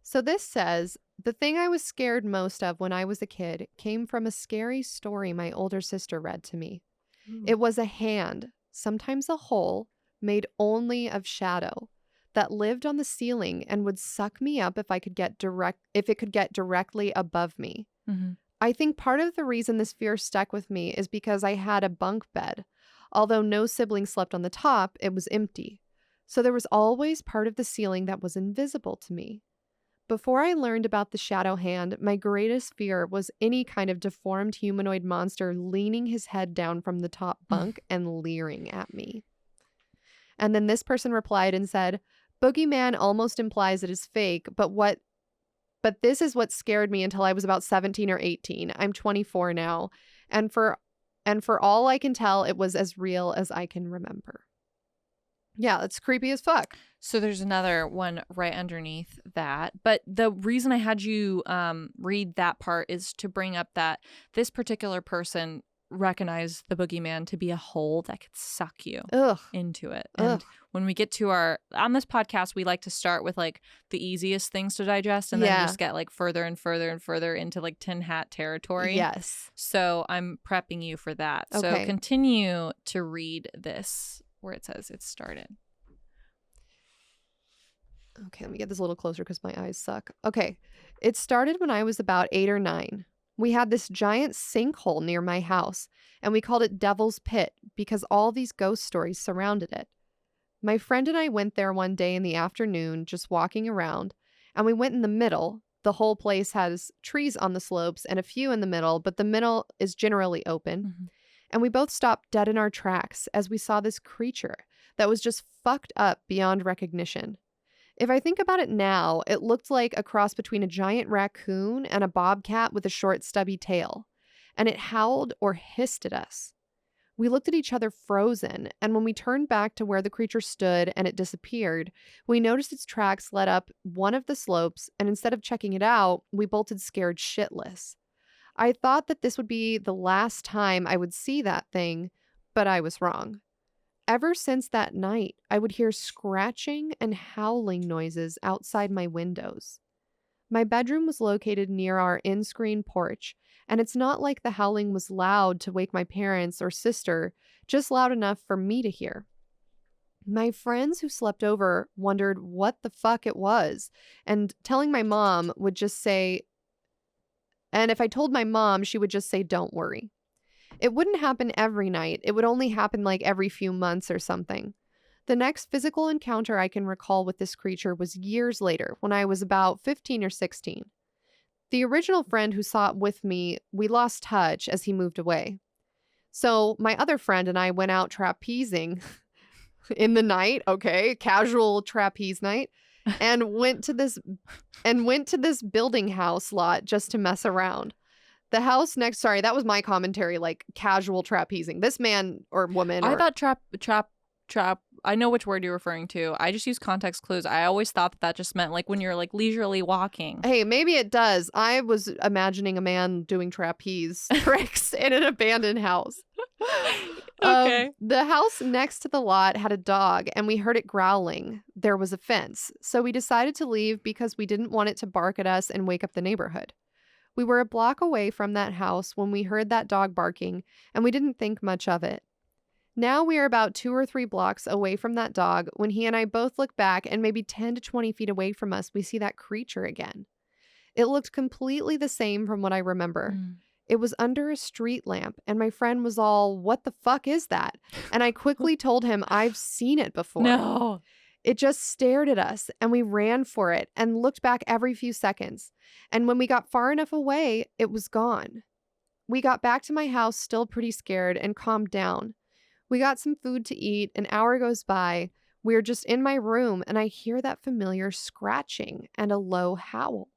So this says, the thing I was scared most of when I was a kid came from a scary story my older sister read to me. It was a hand, sometimes a hole, made only of shadow, that lived on the ceiling and would suck me up if it could get directly above me. Mm-hmm. I think part of the reason this fear stuck with me is because I had a bunk bed. Although no sibling slept on the top, it was empty. So there was always part of the ceiling that was invisible to me. Before I learned about the shadow hand, my greatest fear was any kind of deformed humanoid monster leaning his head down from the top bunk and leering at me. And then this person replied and said, Boogeyman almost implies it is fake, but this is what scared me until I was about 17 or 18. I'm 24 now. And for all I can tell, it was as real as I can remember. Yeah, it's creepy as fuck. So there's another one right underneath that. But the reason I had you read that part is to bring up that this particular person recognized the boogeyman to be a hole that could suck you into it. And when we get to on this podcast, we like to start with like the easiest things to digest and then just get like further and further and further into like tin hat territory. Yes. So I'm prepping you for that. Okay. So continue to read this where it says it started. Okay, let me get this a little closer because my eyes suck. Okay, it started when I was about 8 or 9. We had this giant sinkhole near my house, and we called it Devil's Pit because all these ghost stories surrounded it. My friend and I went there one day in the afternoon, just walking around, and we went in the middle. The whole place has trees on the slopes and a few in the middle, but the middle is generally open. Mm-hmm. And we both stopped dead in our tracks as we saw this creature that was just fucked up beyond recognition. If I think about it now, it looked like a cross between a giant raccoon and a bobcat with a short, stubby tail. And it howled or hissed at us. We looked at each other frozen, and when we turned back to where the creature stood and it disappeared, we noticed its tracks led up one of the slopes, and instead of checking it out, we bolted scared shitless. I thought that this would be the last time I would see that thing, but I was wrong. Ever since that night, I would hear scratching and howling noises outside my windows. My bedroom was located near our in-screen porch, and it's not like the howling was loud to wake my parents or sister, just loud enough for me to hear. My friends who slept over wondered what the fuck it was, and telling my mom would just say, and if I told my mom, she would just say, don't worry. It wouldn't happen every night. It would only happen like every few months or something. The next physical encounter I can recall with this creature was years later, when I was about 15 or 16. The original friend who saw it with me, we lost touch as he moved away. So my other friend and I went out trapezing in the night, okay, casual trapeze night, and went to this building house lot just to mess around. The house next, sorry, that was my commentary, like casual trapezing. This man or woman. I thought trap. I know which word you're referring to. I just use context clues. I always thought that just meant like when you're like leisurely walking. Hey, maybe it does. I was imagining a man doing trapeze tricks in an abandoned house. Okay. The house next to the lot had a dog and we heard it growling. There was a fence. So we decided to leave because we didn't want it to bark at us and wake up the neighborhood. We were a block away from that house when we heard that dog barking, and we didn't think much of it. Now we are about 2 or 3 blocks away from that dog when he and I both look back, and maybe 10 to 20 feet away from us, we see that creature again. It looked completely the same from what I remember. It was under a street lamp, and my friend was all, what the fuck is that? And I quickly told him, I've seen it before. No. It just stared at us, and we ran for it and looked back every few seconds. And when we got far enough away, it was gone. We got back to my house still pretty scared and calmed down. We got some food to eat. An hour goes by. We're just in my room, and I hear that familiar scratching and a low howl.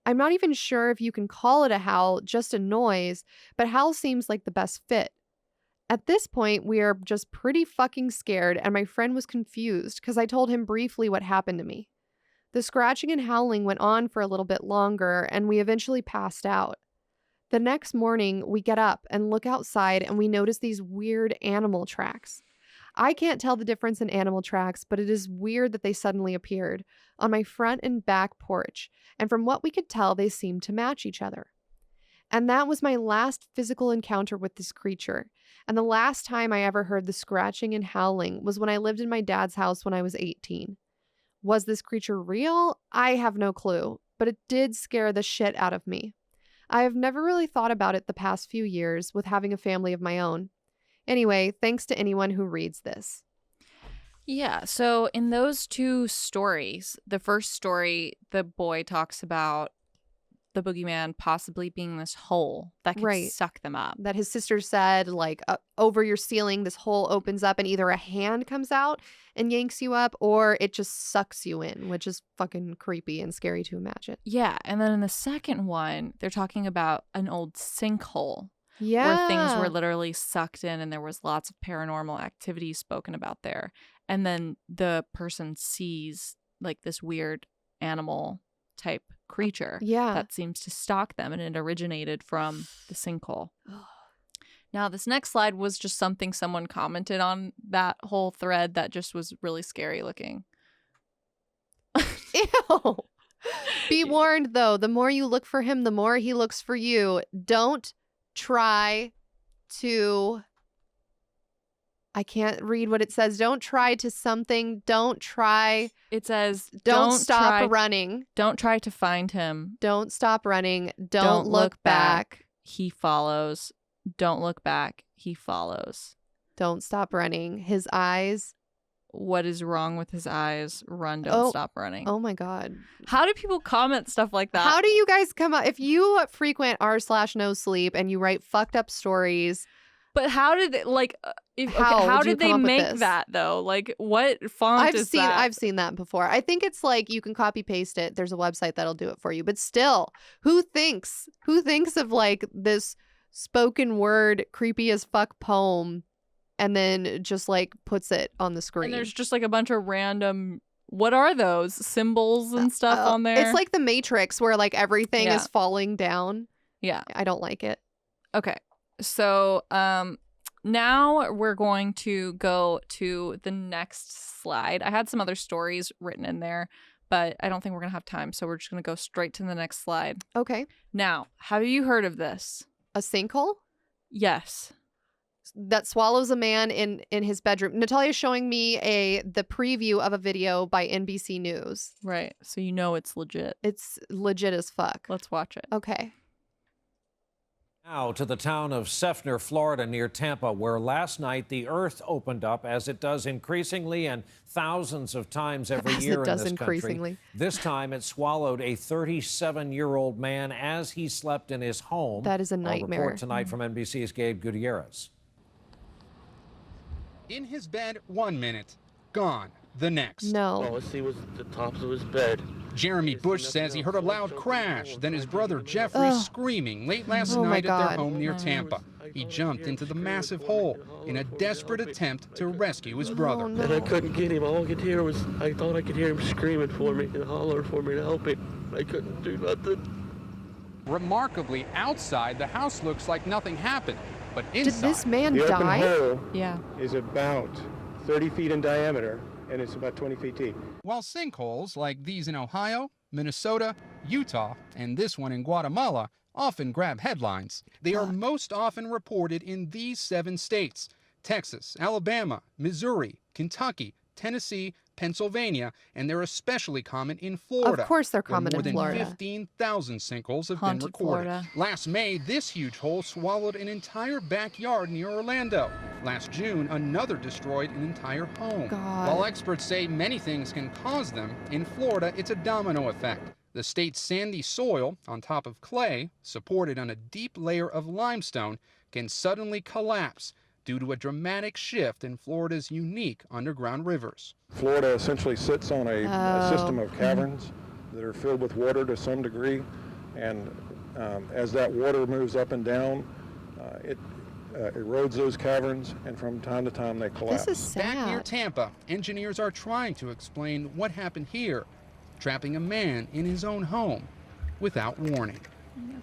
I'm not even sure if you can call it a howl, just a noise, but howl seems like the best fit. At this point, we are just pretty fucking scared, and my friend was confused because I told him briefly what happened to me. The scratching and howling went on for a little bit longer, and we eventually passed out. The next morning, we get up and look outside, and we notice these weird animal tracks. I can't tell the difference in animal tracks, but it is weird that they suddenly appeared on my front and back porch, and from what we could tell, they seemed to match each other. And that was my last physical encounter with this creature. And the last time I ever heard the scratching and howling was when I lived in my dad's house when I was 18. Was this creature real? I have no clue, but it did scare the shit out of me. I have never really thought about it the past few years with having a family of my own. Anyway, thanks to anyone who reads this. Yeah, so in those 2 stories, the first story, the boy talks about the boogeyman possibly being this hole that could suck them up. That his sister said, like, over your ceiling, this hole opens up and either a hand comes out and yanks you up or it just sucks you in, which is fucking creepy and scary to imagine. Yeah, and then in the second one, they're talking about an old sinkhole. Yeah. Where things were literally sucked in and there was lots of paranormal activity spoken about there. And then the person sees like this weird animal type creature that seems to stalk them, and it originated from the sinkhole. Now, this next slide was just something someone commented on that whole thread that just was really scary looking. Ew. Be warned, though, the more you look for him, the more he looks for you. Don't try to... I can't read what it says. Don't try to something. Don't try. It says, don't stop running. Don't try to find him. Don't stop running. Don't look back. He follows. Don't look back. He follows. Don't stop running. His eyes. What is wrong with his eyes? Run, don't stop running. Oh my God. How do people comment stuff like that? How do you guys come up? If you frequent r/no sleep and you write fucked up stories, But how did they, how did they make that though? Like, what font is that? I've seen that before. I think it's like you can copy paste it. There's a website that'll do it for you. But still, who thinks of like this spoken word creepy as fuck poem and then just like puts it on the screen? And there's just like a bunch of random, what are those symbols and stuff on there? It's like the Matrix where like everything is falling down. Yeah. I don't like it. Okay. So now we're going to go to the next slide. I had some other stories written in there, but I don't think we're going to have time. So we're just going to go straight to the next slide. Okay. Now, have you heard of this? A sinkhole? Yes. That swallows a man in his bedroom. Natalia's showing me the preview of a video by NBC News. Right. So you know it's legit. It's legit as fuck. Let's watch it. Okay. Now to the town of Sefner, Florida, near Tampa, where last night the earth opened up, as it does increasingly and thousands of times every year in this country. This time it swallowed a 37-year-old man as he slept in his home. That is a nightmare. I'll report tonight from NBC's Gabe Gutierrez. In his bed 1 minute, gone the next. No. All I see was the tops of his bed. Jeremy Bush says he heard a loud crash, then his brother Jeffrey screaming late last night at their home near Tampa. He jumped into the massive hole in a desperate attempt to rescue his brother. And I couldn't get him. All I could hear was, I thought I could hear him screaming for me and hollering for me to help him. I couldn't do nothing. Remarkably, outside, the house looks like nothing happened. But inside, did this man the die? Open hole Yeah. is about 30 feet in diameter, and it's about 20 feet deep. While sinkholes like these in Ohio, Minnesota, Utah, and this one in Guatemala often grab headlines, they are most often reported in these 7 states: Texas, Alabama, Missouri, Kentucky, Tennessee, Pennsylvania, and they're especially common in Florida. Of course they're common in Florida. More than 15,000 sinkholes have been recorded. Florida. Last May, this huge hole swallowed an entire backyard near Orlando. Last June, another destroyed an entire home. God. While experts say many things can cause them, in Florida, it's a domino effect. The state's sandy soil, on top of clay, supported on a deep layer of limestone, can suddenly collapse due to a dramatic shift in Florida's unique underground rivers. Florida essentially sits on a system of caverns that are filled with water to some degree, and as that water moves up and down, it erodes those caverns, and from time to time they collapse. This is sad. Back near Tampa, engineers are trying to explain what happened here, trapping a man in his own home without warning.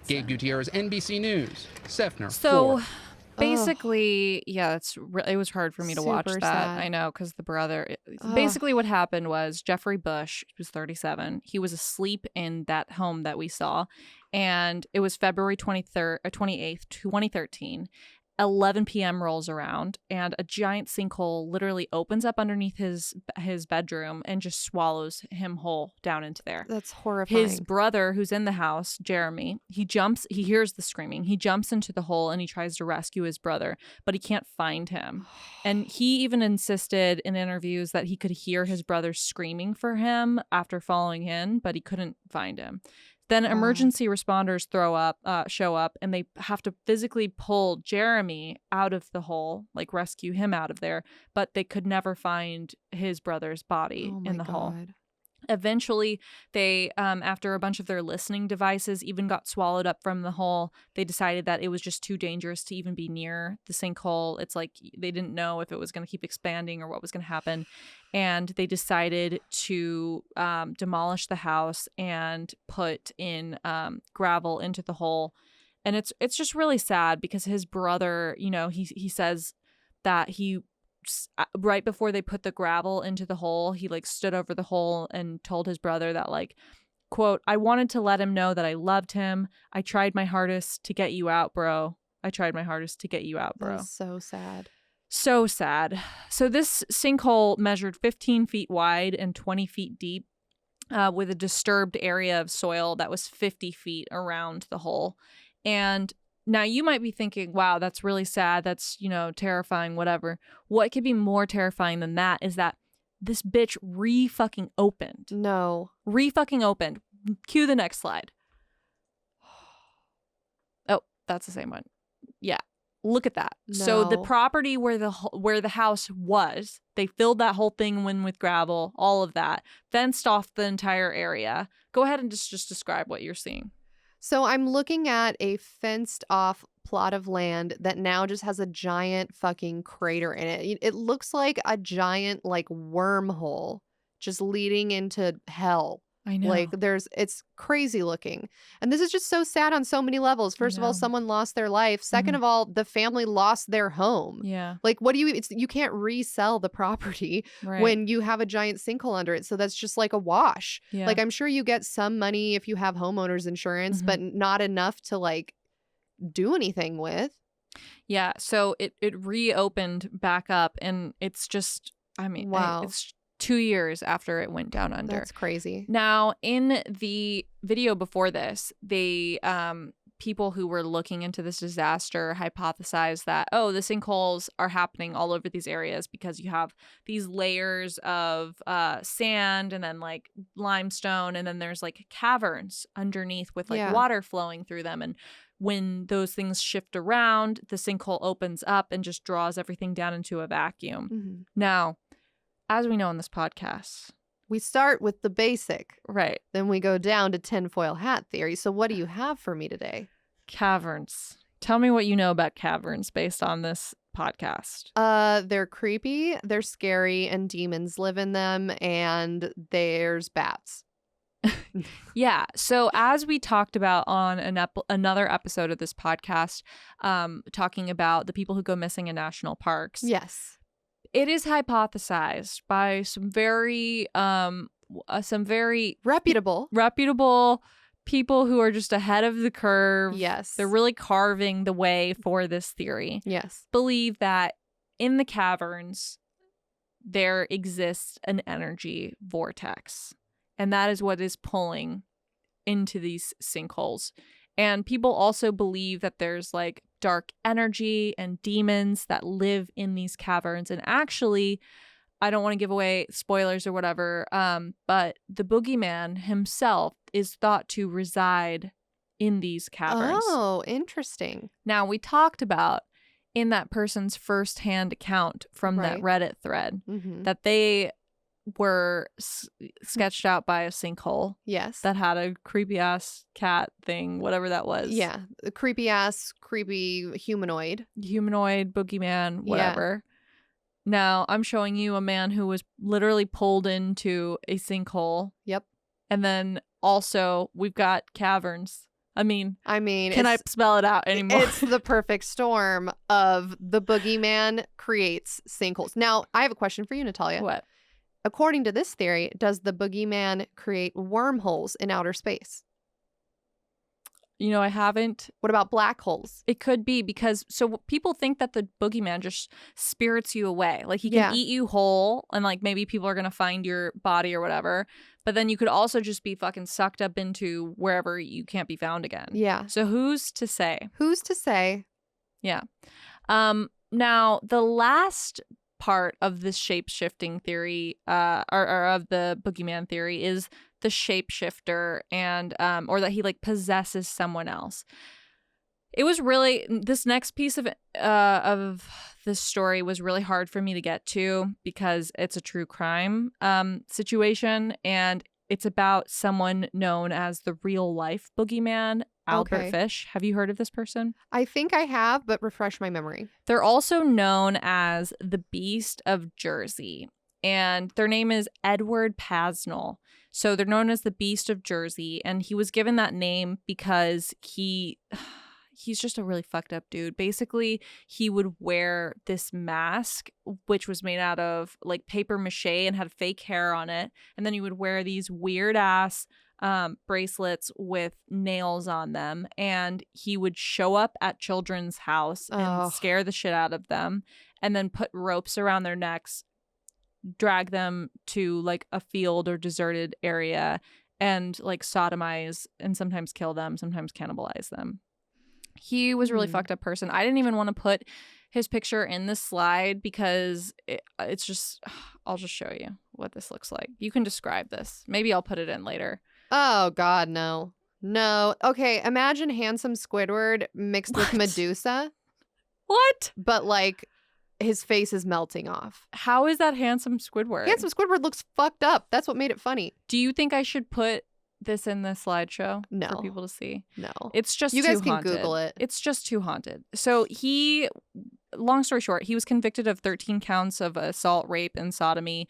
Gabe Gutierrez, NBC News, Sefner, Florida. Basically, yeah, it was hard for me to watch that. Sad. I know, because the brother. Basically, what happened was Jeffrey Bush, he was 37. He was asleep in that home that we saw, and it was February 28th, 2013. 11 p.m. rolls around, and a giant sinkhole literally opens up underneath his bedroom and just swallows him whole down into there. That's horrifying. His brother, who's in the house, Jeremy, he hears the screaming. He jumps into the hole and he tries to rescue his brother, but he can't find him. And he even insisted in interviews that he could hear his brother screaming for him after falling in, but he couldn't find him. Then emergency responders show up, and they have to physically pull Jeremy out of the hole, like rescue him out of there. But they could never find his brother's body in the hole. Eventually, they, after a bunch of their listening devices even got swallowed up from the hole, they decided that it was just too dangerous to even be near the sinkhole. It's like they didn't know if it was going to keep expanding or what was going to happen. And they decided to demolish the house and put in gravel into the hole. And it's just really sad because his brother, you know, he says that he, right before they put the gravel into the hole, he like stood over the hole and told his brother that, like, quote, "I wanted to let him know that I loved him. I tried my hardest to get you out, bro. I tried my hardest to get you out, bro." That's so sad. So sad. So this sinkhole measured 15 feet wide and 20 feet deep, with a disturbed area of soil that was 50 feet around the hole. And now you might be thinking, wow, that's really sad. That's, you know, terrifying, whatever. What could be more terrifying than that is that this bitch re-fucking opened. No. Re-fucking opened. Cue the next slide. Oh, that's the same one. Yeah. Look at that. No. So the property where the house was, they filled that whole thing in with gravel, all of that, fenced off the entire area. Go ahead and just describe what you're seeing. So I'm looking at a fenced off plot of land that now just has a giant fucking crater in it. It looks like a giant like wormhole just leading into hell. I know. Like it's crazy looking. And this is just so sad on so many levels. First of all, someone lost their life. Second of all, the family lost their home. Yeah. Like you can't resell the property when you have a giant sinkhole under it. So that's just like a wash. Yeah. Like I'm sure you get some money if you have homeowners insurance, but not enough to like do anything with. Yeah. So it reopened back up, and it's just, I mean, wow. It's 2 years after it went down under. That's crazy. Now, in the video before this, they people who were looking into this disaster hypothesized that, the sinkholes are happening all over these areas because you have these layers of sand and then like limestone, and then there's like caverns underneath with like water flowing through them. And when those things shift around, the sinkhole opens up and just draws everything down into a vacuum. Mm-hmm. Now, as we know in this podcast, we start with the basic. Right. Then we go down to tinfoil hat theory. So what do you have for me today? Caverns. Tell me what you know about caverns based on this podcast. They're creepy, they're scary, and demons live in them, and there's bats. Yeah. So as we talked about on another episode of this podcast, talking about the people who go missing in national parks. Yes. It is hypothesized by some very reputable people who are just ahead of the curve. Yes. They're really carving the way for this theory. Yes. Believe that in the caverns, there exists an energy vortex. And that is what is pulling into these sinkholes. And people also believe that there's like dark energy and demons that live in these caverns. And actually, I don't want to give away spoilers or whatever, but the boogeyman himself is thought to reside in these caverns. Oh, interesting. Now, we talked about in that person's firsthand account from that Reddit thread that they were sketched out by a sinkhole. Yes. That had a creepy ass cat thing, whatever that was. Yeah. A creepy humanoid. Humanoid, boogeyman, whatever. Yeah. Now I'm showing you a man who was literally pulled into a sinkhole. Yep. And then also we've got caverns. I mean, can I spell it out anymore? It's the perfect storm of the boogeyman creates sinkholes. Now, I have a question for you, Natalia. What? According to this theory, does the boogeyman create wormholes in outer space? You know, I haven't. What about black holes? It could be because people think that the boogeyman just spirits you away. Like he can eat you whole, and like maybe people are going to find your body or whatever. But then you could also just be fucking sucked up into wherever you can't be found again. Yeah. So who's to say? Who's to say? Yeah. Now, the last part of this shape-shifting theory, or of the boogeyman theory, is the shapeshifter, and or that he like possesses someone else. It was really, this next piece of this story was really hard for me to get to because it's a true crime situation, and it's about someone known as the real life boogeyman, Albert Fish. Have you heard of this person? I think I have, but refresh my memory. They're also known as the Beast of Jersey, and their name is Edward Pasnell. So they're known as the Beast of Jersey, and he was given that name because he's just a really fucked up dude. Basically, he would wear this mask, which was made out of like paper mache and had fake hair on it. And then he would wear these weird ass bracelets with nails on them. And he would show up at children's house and scare the shit out of them, and then put ropes around their necks, drag them to like a field or deserted area, and like sodomize and sometimes kill them, sometimes cannibalize them. He was a really fucked up person. I didn't even want to put his picture in this slide because it's just, I'll just show you what this looks like. You can describe this. Maybe I'll put it in later. Oh, God, no. No. Okay, imagine handsome Squidward mixed with Medusa. What? But like his face is melting off. How is that handsome Squidward? Handsome Squidward looks fucked up. That's what made it funny. Do you think I should put this in the slideshow No. for people to see? No. It's just you too guys can haunted. Google it. It's just too haunted. So long story short, he was convicted of 13 counts of assault, rape, and sodomy,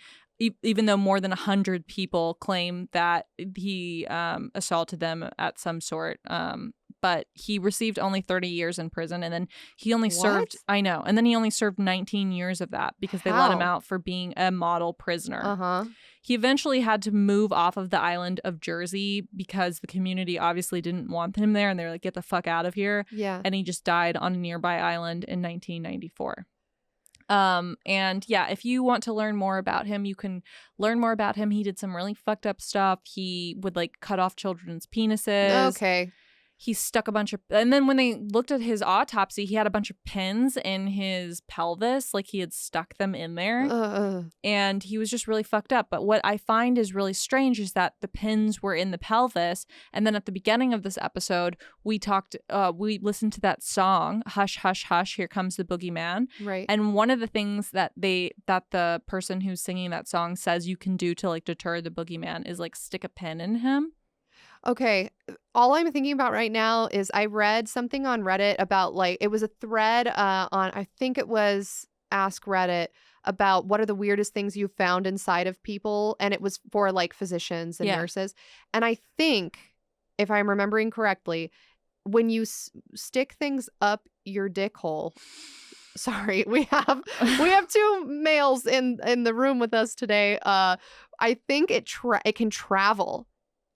even though more than 100 people claim that he assaulted them at some sort. But he received only 30 years in prison, and then he only served, I know, and then he only served 19 years of that because they let him out for being a model prisoner. Uh-huh. He eventually had to move off of the island of Jersey because the community obviously didn't want him there, and they were like, get the fuck out of here. Yeah. And he just died on a nearby island in 1994. And yeah, if you want to learn more about him, you can learn more about him. He did some really fucked up stuff. He would like cut off children's penises. Okay. He stuck a bunch of, and then when they looked at his autopsy, he had a bunch of pins in his pelvis, like he had stuck them in there. And he was just really fucked up. But what I find is really strange is that the pins were in the pelvis. And then at the beginning of this episode, we listened to that song, Hush, Hush, Hush, Here Comes the Boogeyman. Right. And one of the things that the person who's singing that song says you can do to like deter the boogeyman is like stick a pin in him. Okay. All I'm thinking about right now is I read something on Reddit about like, it was a thread on, I think it was Ask Reddit, about what are the weirdest things you found inside of people. And it was for like physicians and nurses. And I think, if I'm remembering correctly, when you stick things up your dick hole, sorry, we have two males in the room with us today. I think it can travel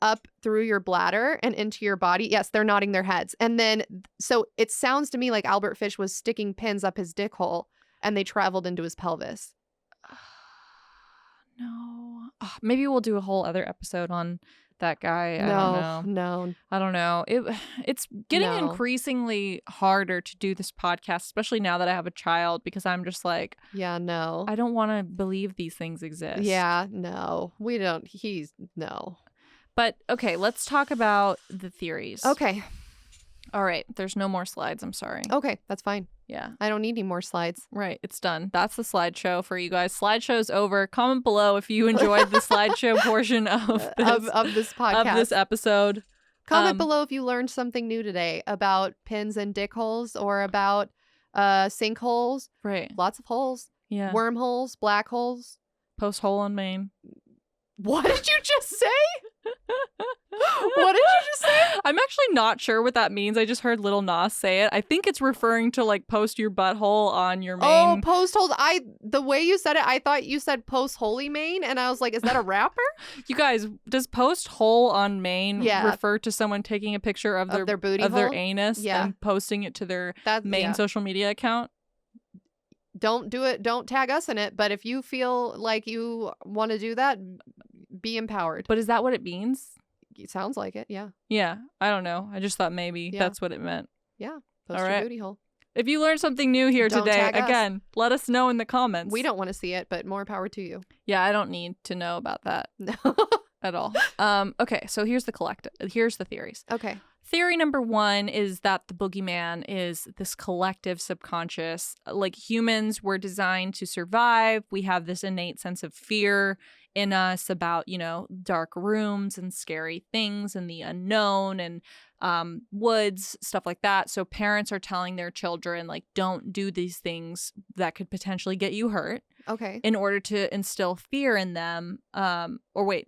up through your bladder and into your body. Yes, they're nodding their heads. And then, so it sounds to me like Albert Fish was sticking pins up his dick hole and they traveled into his pelvis. No. Maybe we'll do a whole other episode on that guy. I don't know. I don't know. It's getting increasingly harder to do this podcast, especially now that I have a child, because I'm just like, yeah, no. I don't want to believe these things exist. Yeah, no. We don't. No. But okay, let's talk about the theories. Okay. All right. There's no more slides. I'm sorry. Okay, that's fine. Yeah. I don't need any more slides. Right. It's done. That's the slideshow for you guys. Slideshow's over. Comment below if you enjoyed the slideshow portion of this podcast. Of this episode. Comment below if you learned something new today about pins and dick holes or about sinkholes. Right. Lots of holes. Yeah. Wormholes, black holes. Post hole on Maine. What did you just say? What did you just say? I'm actually not sure what that means. I just heard Lil Nas say it. I think it's referring to like post your butthole on your main. Oh, post hole. The way you said it, I thought you said post holy main, and I was like, is that a rapper? You guys, does post hole on main Yeah. refer to someone taking a picture of their booty of hole? their anus Yeah. and posting it to their main yeah. social media account? Don't do it. Don't tag us in it. But if you feel like you want to do that, be empowered. But is that what it means? It sounds like it. Yeah. Yeah. I don't know. I just thought maybe that's what it meant. Yeah. Post All your right. booty hole. If you learned something new here Don't today, tag us. again, let us know in the comments. We don't want to see it, but more power to you. Yeah, I don't need to know about that No. at all. Okay, so here's the theories. Okay. Theory number 1 is that the boogeyman is this collective subconscious. Like humans were designed to survive. We have this innate sense of fear in us about, dark rooms and scary things and the unknown and woods, stuff like that. So parents are telling their children, like, don't do these things that could potentially get you hurt. Okay. In order to instill fear in them, they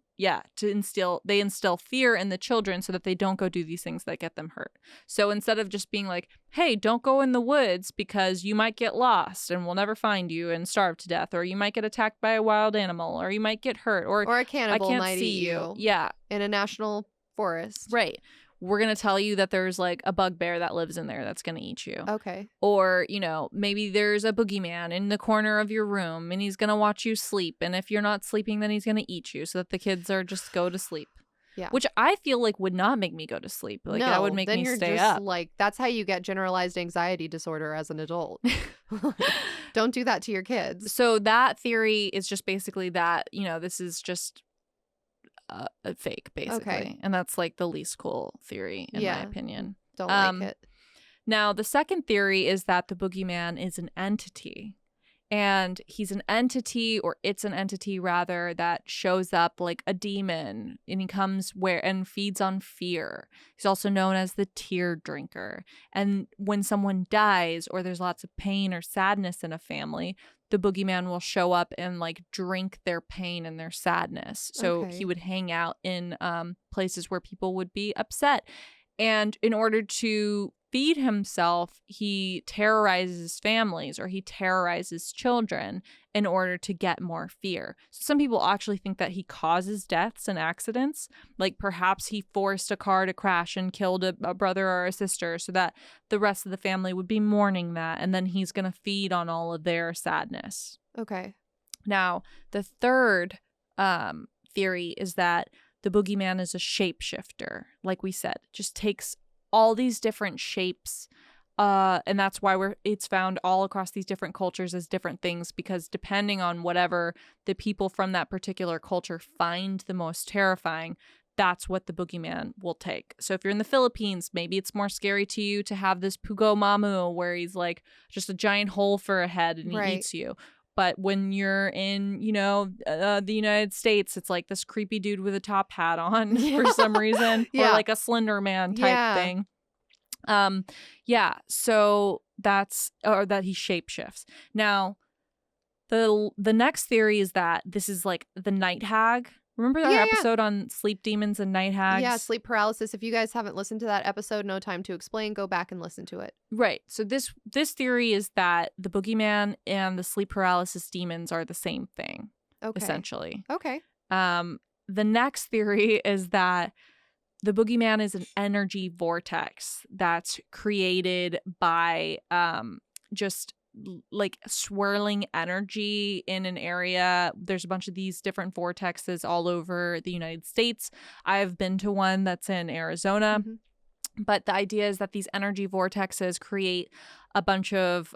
instill fear in the children so that they don't go do these things that get them hurt. So instead of just being like, hey, don't go in the woods because you might get lost and we'll never find you and starve to death, or you might get attacked by a wild animal, or you might get hurt, or a cannibal I can't might see eat you. Yeah. In a national forest. Right. We're going to tell you that there's like a bugbear that lives in there that's going to eat you. Okay. Or, maybe there's a boogeyman in the corner of your room and he's going to watch you sleep. And if you're not sleeping, then he's going to eat you so that the kids are just go to sleep. Yeah. Which I feel like would not make me go to sleep. Like that would make then me you're stay just up. Like, that's how you get generalized anxiety disorder as an adult. Don't do that to your kids. So that theory is just basically that, this is just a fake, basically. Okay. And that's like the least cool theory, in my opinion. Don't like it. Now, the second theory is that the boogeyman is an entity. And he's an entity, or it's an entity rather, that shows up like a demon, and he comes and feeds on fear. He's also known as the tear drinker. And when someone dies or there's lots of pain or sadness in a family, the boogeyman will show up and like drink their pain and their sadness. So he would hang out in places where people would be upset. And in order to feed himself, he terrorizes families, or he terrorizes children in order to get more fear. So some people actually think that he causes deaths and accidents. Like perhaps he forced a car to crash and killed a brother or a sister so that the rest of the family would be mourning that. And then he's going to feed on all of their sadness. Okay. Now, the third theory is that the boogeyman is a shapeshifter. Like we said, just takes all these different shapes, and that's why it's found all across these different cultures as different things, because depending on whatever the people from that particular culture find the most terrifying, that's what the boogeyman will take. So if you're in the Philippines, maybe it's more scary to you to have this pugo mamu, where he's like just a giant hole for a head and he eats you. But when you're in, the United States, it's like this creepy dude with a top hat on for some reason, or like a Slender Man type thing. So that's, or that he shapeshifts. Now, the next theory is that this is like the night hag. Remember our episode on sleep demons and night hags? Yeah, sleep paralysis. If you guys haven't listened to that episode, No Time to Explain, go back and listen to it. Right. So this theory is that the boogeyman and the sleep paralysis demons are the same thing, essentially. Okay. The next theory is that the boogeyman is an energy vortex that's created by just like swirling energy in an area. There's a bunch of these different vortexes all over the United States. I've been to one that's in Arizona. But the idea is that these energy vortexes create a bunch of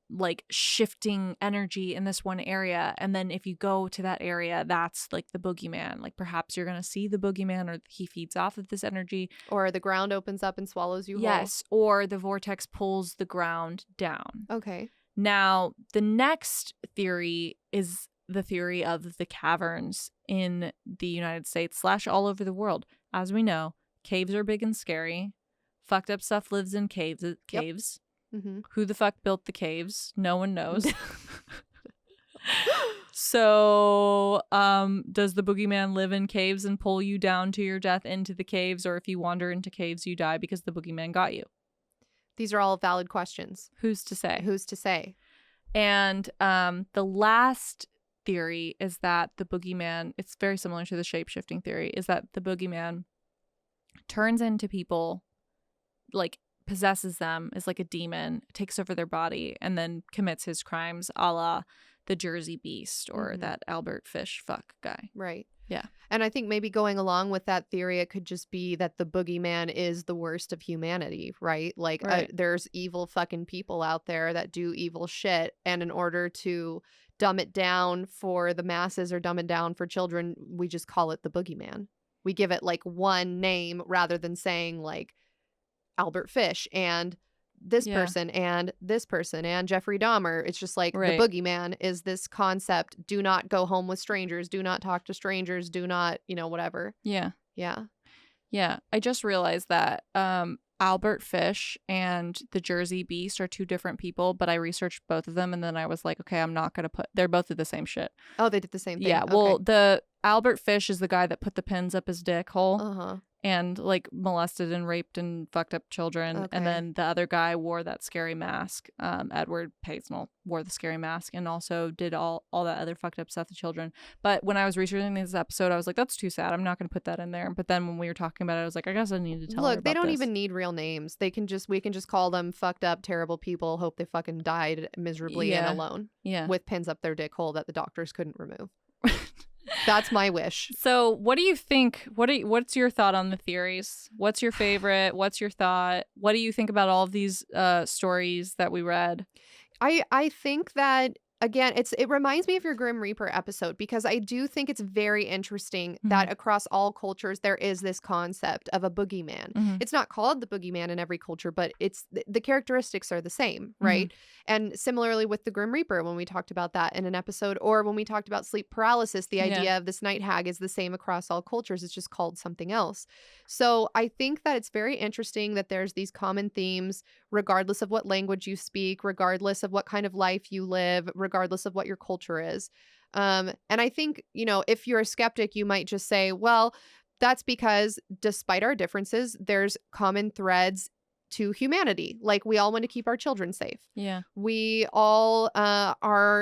like shifting energy in this one area. And then if you go to that area, that's like the boogeyman. Like perhaps you're going to see the boogeyman, or he feeds off of this energy. Or the ground opens up and swallows you whole. Yes. Or the vortex pulls the ground down. Okay. Now, the next theory is the theory of the caverns in the United States / all over the world. As we know, caves are big and scary. Fucked up stuff lives in caves. Who the fuck built the caves? No one knows. So, does the boogeyman live in caves and pull you down to your death into the caves? Or if you wander into caves, you die because the boogeyman got you? These are all valid questions. Who's to say? Who's to say? And the last theory is that the boogeyman, it's very similar to the shape-shifting theory, is that the boogeyman turns into people, like possesses them, is like a demon, takes over their body, and then commits his crimes, a la the Jersey Beast or that Albert Fish fuck guy. Right. Yeah. And I think maybe going along with that theory, it could just be that the boogeyman is the worst of humanity, right? Like there's evil fucking people out there that do evil shit. And in order to dumb it down for the masses or dumb it down for children, we just call it the boogeyman. We give it like one name rather than saying like Albert Fish and this person and this person and Jeffrey Dahmer. It's just like the boogeyman is this concept. Do not go home with strangers. Do not talk to strangers. Do not, whatever. Yeah. Yeah. Yeah. I just realized that Albert Fish and the Jersey Beast are two different people, but I researched both of them and then I was like, okay, I'm not going to they're both the same shit. Oh, they did the same thing. Yeah. Well, the Albert Fish is the guy that put the pins up his dick hole. And like molested and raped and fucked up children. And then the other guy wore that scary mask. Edward Paisnell wore the scary mask and also did all that other fucked up stuff to children. But when I was researching this episode, I was like, that's too sad. I'm not going to put that in there. But then when we were talking about it, I was like, I guess I need to tell her about they don't this. even need real names. We can just call them fucked up, terrible people. Hope they fucking died miserably and alone. Yeah. With pins up their dick hole that the doctors couldn't remove. That's my wish. So what do you think? What's your thought on the theories? What's your favorite? What's your thought? What do you think about all of these stories that we read? I think that again, it reminds me of your Grim Reaper episode, because I do think it's very interesting that across all cultures there is this concept of a boogeyman. It's not called the boogeyman in every culture, but it's the characteristics are the same, right? And similarly with the Grim Reaper, when we talked about that in an episode, or when we talked about sleep paralysis, the idea of this night hag is the same across all cultures. It's just called something else. So I think that it's very interesting that there's these common themes, regardless of what language you speak, regardless of what kind of life you live, regardless of what your culture is. And I think, if you're a skeptic, you might just say, well, that's because despite our differences, there's common threads to humanity. Like, we all want to keep our children safe. Yeah. We all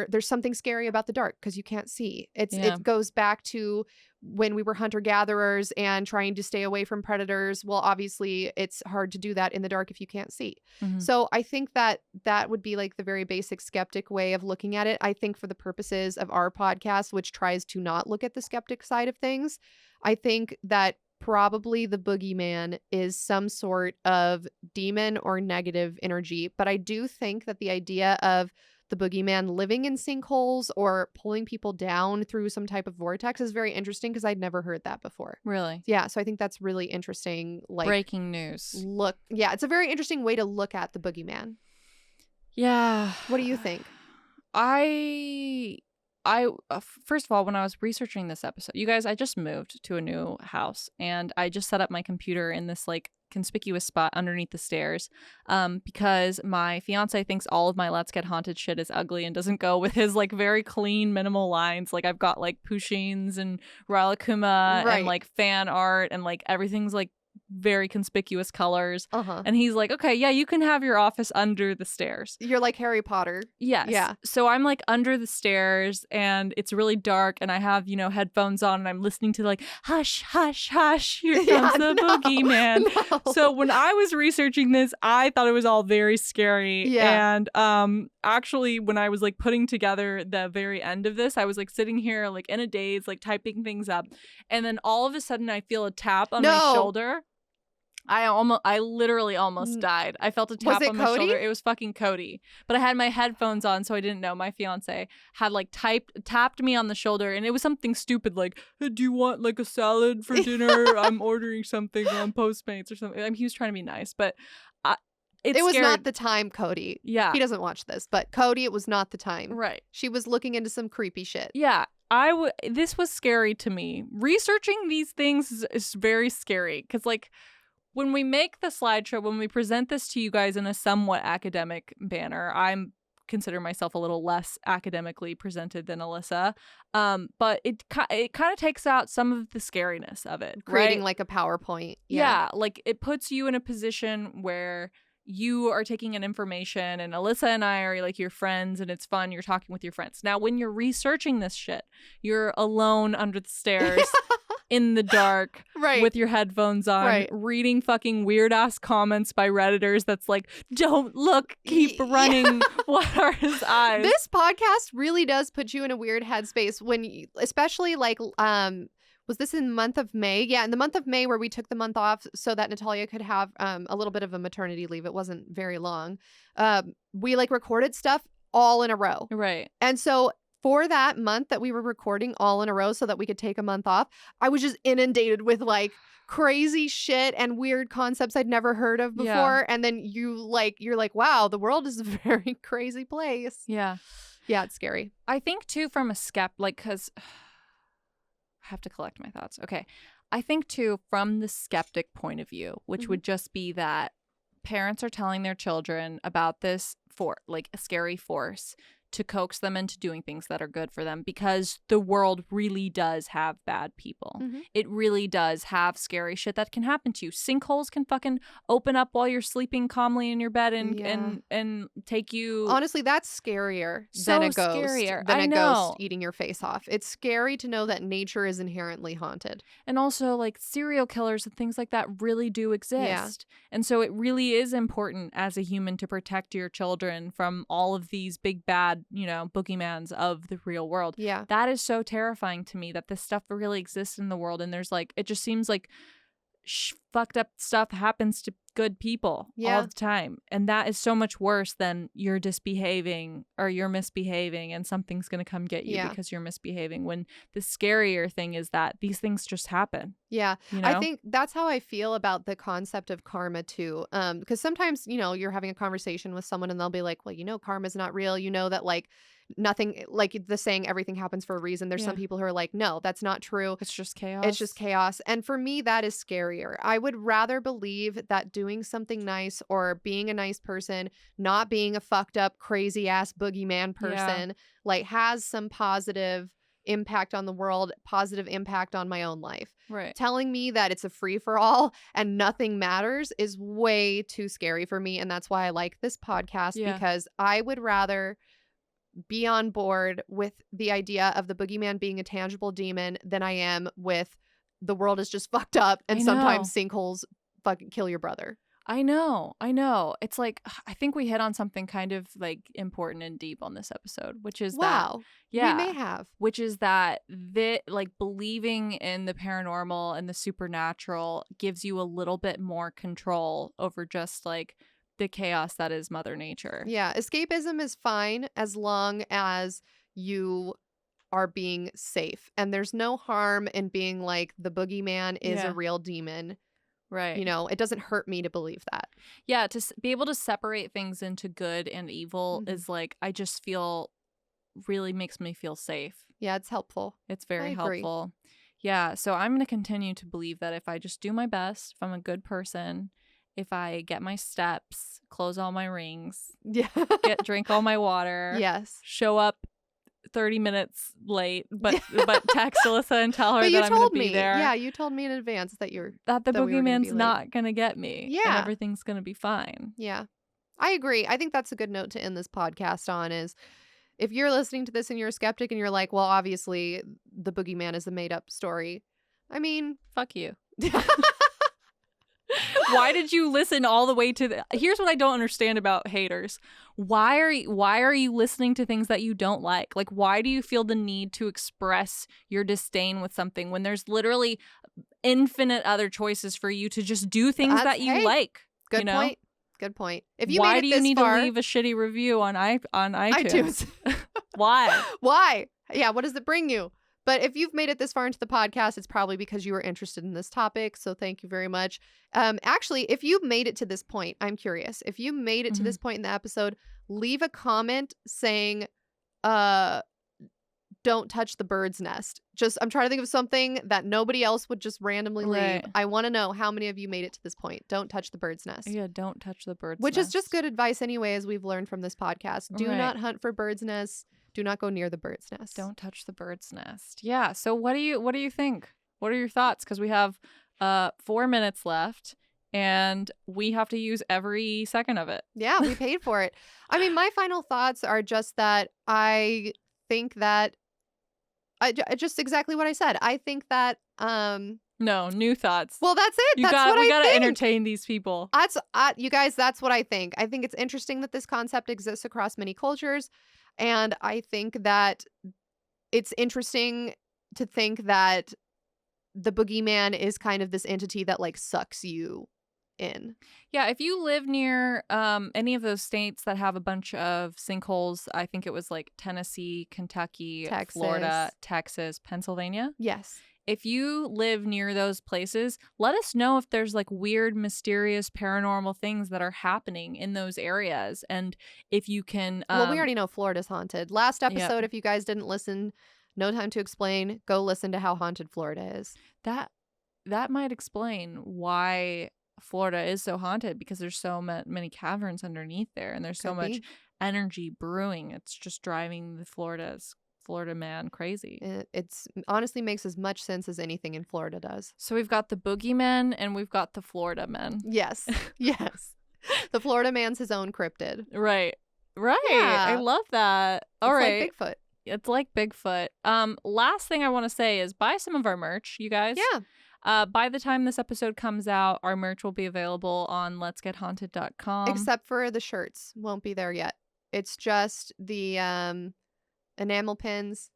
there's something scary about the dark because you can't see. It goes back to when we were hunter-gatherers and trying to stay away from predators. Well, obviously it's hard to do that in the dark if you can't see. So I think that would be like the very basic skeptic way of looking at it. I think for the purposes of our podcast, which tries to not look at the skeptic side of things, I think that probably the boogeyman is some sort of demon or negative energy. But I do think that the idea of the boogeyman living in sinkholes or pulling people down through some type of vortex is very interesting, because I'd never heard that before. Really? Yeah, so I think that's really interesting. Like, breaking news. It's a very interesting way to look at the boogeyman. Yeah. What do you think? I first of all, when I was researching this episode, you guys, I just moved to a new house and I just set up my computer in this like conspicuous spot underneath the stairs because my fiance thinks all of my Let's Get Haunted shit is ugly and doesn't go with his like very clean minimal lines. Like, I've got like Pushins and Ralakuma and like fan art and like everything's like very conspicuous colors. And he's like, okay, yeah, you can have your office under the stairs. You're like Harry Potter. Yes. Yeah. So I'm like under the stairs and it's really dark and I have, headphones on and I'm listening to like, hush, hush, hush, here comes the boogeyman. No. So when I was researching this, I thought it was all very scary. Yeah. And actually, when I was like putting together the very end of this, I was like sitting here like in a daze, like typing things up. And then all of a sudden I feel a tap on my shoulder. I literally almost died. I felt a tap on my shoulder. It was fucking Cody. But I had my headphones on, so I didn't know. My fiance had like tapped me on the shoulder, and it was something stupid like, hey, do you want like a salad for dinner? I'm ordering something on Postmates or something. I mean, he was trying to be nice, but it was not the time, Cody. Yeah. He doesn't watch this, but Cody, it was not the time. Right. She was looking into some creepy shit. Yeah. This was scary to me. Researching these things is very scary because like, when we make the slideshow, when we present this to you guys in a somewhat academic manner, I consider myself a little less academically presented than Alyssa, but it kind of takes out some of the scariness of it. Creating like a PowerPoint. Yeah, like it puts you in a position where you are taking in information and Alyssa and I are like your friends and it's fun. You're talking with your friends. Now, when you're researching this shit, you're alone under the stairs. In the dark, with your headphones on, reading fucking weird ass comments by Redditors that's like, don't look, keep running. What are his eyes? This podcast really does put you in a weird headspace especially like, was this in the month of May? Yeah, in the month of May where we took the month off so that Natalia could have a little bit of a maternity leave. It wasn't very long. We like recorded stuff all in a row. Right. And so for that month that we were recording all in a row so that we could take a month off, I was just inundated with like crazy shit and weird concepts I'd never heard of before. Yeah. And then you're like, wow, the world is a very crazy place. Yeah. Yeah, it's scary. I think too from a because I have to collect my thoughts. Okay. I think too from the skeptic point of view, which would just be that parents are telling their children about this a scary force to coax them into doing things that are good for them because the world really does have bad people. It really does have scary shit that can happen to you. Sinkholes can fucking open up while you're sleeping calmly in your bed and take you. Honestly, that's scarier than a ghost. Than a ghost eating your face off. It's scary to know that nature is inherently haunted. And also like serial killers and things like that really do exist. Yeah. And so it really is important as a human to protect your children from all of these big bad boogeymans of the real world. Yeah. That is so terrifying to me that this stuff really exists in the world. And there's like, it just seems like fucked up stuff happens to good people all the time. And that is so much worse than you're misbehaving and something's going to come get you because you're misbehaving. When the scarier thing is that these things just happen. Yeah. You know? I think that's how I feel about the concept of karma too. Because sometimes, you're having a conversation with someone and they'll be like, well, karma's not real. That like nothing, like the saying everything happens for a reason. There's some people who are like, no, that's not true. It's just chaos. It's just chaos. And for me, that is scarier. I would rather believe that doing something nice or being a nice person, not being a fucked up, crazy ass boogeyman person, like has some positive impact on the world, positive impact on my own life. Right. Telling me that it's a free for all and nothing matters is way too scary for me. And that's why I like this podcast, because I would rather be on board with the idea of the boogeyman being a tangible demon than I am with the world is just fucked up and sometimes sinkholes fucking kill your brother. I know. It's like, I think we hit on something kind of like important and deep on this episode, which is that. Yeah. We may have. Which is that like believing in the paranormal and the supernatural gives you a little bit more control over just like the chaos that is Mother Nature. Yeah. Escapism is fine as long as you are being safe. And there's no harm in being like the boogeyman is a real demon. Right. It doesn't hurt me to believe that. Yeah. To be able to separate things into good and evil is like, I just feel really makes me feel safe. Yeah. It's helpful. It's very helpful. Yeah. So I'm going to continue to believe that if I just do my best, if I'm a good person, if I get my steps, close all my rings, drink all my water, show up 30 minutes late, but text Alyssa and tell her that I'm going to be there. Yeah, you told me in advance that the boogeyman's not going to get me. Yeah, and everything's going to be fine. Yeah, I agree. I think that's a good note to end this podcast on. Is if you're listening to this and you're a skeptic and you're like, well, obviously the boogeyman is a made up story. I mean, fuck you. Why did you listen all the way to Here's what I don't understand about haters. Why are you listening to things that you don't like? Like, why do you feel the need to express your disdain with something when there's literally infinite other choices for you to just do things that you like? Good point. Good point. If you why made do it you this need far, to leave a shitty review on iTunes? Why? Why? Yeah, what does it bring you? But if you've made it this far into the podcast, it's probably because you were interested in this topic. So thank you very much. Actually, if you made it to this point, I'm curious. If you made it to this point in the episode, leave a comment saying, don't touch the bird's nest. I'm trying to think of something that nobody else would just randomly leave. I want to know how many of you made it to this point. Don't touch the bird's nest. Yeah, don't touch the bird's nest. Which is just good advice anyway, as we've learned from this podcast. Do not hunt for bird's nests. Do not go near the bird's nest. Don't touch the bird's nest. Yeah. So what do you think? What are your thoughts? Because we have 4 minutes left and we have to use every second of it. Yeah, we paid for it. I mean, my final thoughts are just that I think that just exactly what I said. I think that no, new thoughts. Well, that's it. We gotta entertain these people. You guys, that's what I think. I think it's interesting that this concept exists across many cultures. And I think that it's interesting to think that the boogeyman is kind of this entity that like sucks you in. Yeah, if you live near any of those states that have a bunch of sinkholes, I think it was like Tennessee, Kentucky, Texas. Florida, Texas, Pennsylvania. Yes. If you live near those places, let us know if there's like weird, mysterious, paranormal things that are happening in those areas. And if you can... well, we already know Florida's haunted. Last episode, if you guys didn't listen, No Time to Explain, go listen to how haunted Florida is. That might explain why Florida is so haunted, because there's so many caverns underneath there. And there's so much energy brewing. It's just driving the Florida man crazy. It's honestly makes as much sense as anything in Florida does. So we've got the boogeymen and we've got the Florida men. Yes. Yes. The Florida man's his own cryptid. Right. Yeah. I love that. All right. Like Bigfoot. It's like Bigfoot. Last thing I want to say is buy some of our merch, you guys. Yeah. By the time this episode comes out, our merch will be available on LetsGetHaunted.com. Except for the shirts. Won't be there yet. It's just the enamel pins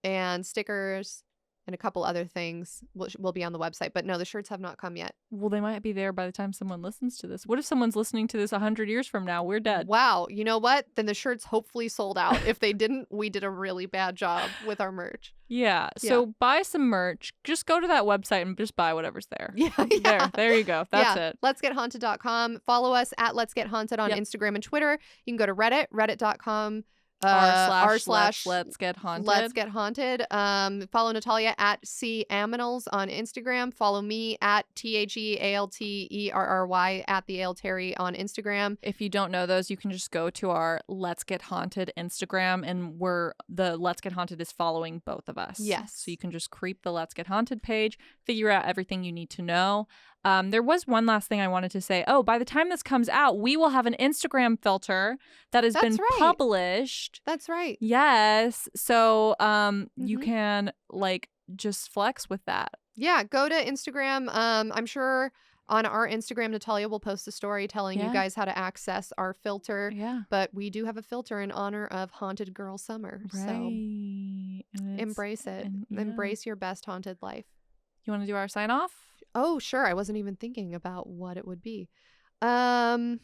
and stickers and a couple other things will be on the website. But no, the shirts have not come yet. Well, they might be there by the time someone listens to this. What if someone's listening to this 100 years from now? We're dead. Wow. You know what? Then the shirts hopefully sold out. If they didn't, we did a really bad job with our merch. Yeah. So buy some merch. Just go to that website and just buy whatever's there. Yeah. There you go. That's it. LetsGetHaunted.com. Follow us at Let's Get Haunted on Instagram and Twitter. You can go to Reddit, reddit.com. Let's Get Haunted. Let's Get Haunted. Follow Natalia at CAminals on Instagram. Follow me at TheAlterry at the Alterry on Instagram. If you don't know those, you can just go to our Let's Get Haunted Instagram, and the Let's Get Haunted is following both of us. Yes. So you can just creep the Let's Get Haunted page, figure out everything you need to know. There was one last thing I wanted to say. Oh, by the time this comes out, we will have an Instagram filter that has been published. That's right. Yes. So you can just flex with that. Yeah, go to Instagram. I'm sure on our Instagram, Natalia will post a story telling you guys how to access our filter. Yeah. But we do have a filter in honor of Haunted Girl Summer. Right. So embrace it. Embrace your best haunted life. You want to do our sign off? Oh, sure. I wasn't even thinking about what it would be. Shit.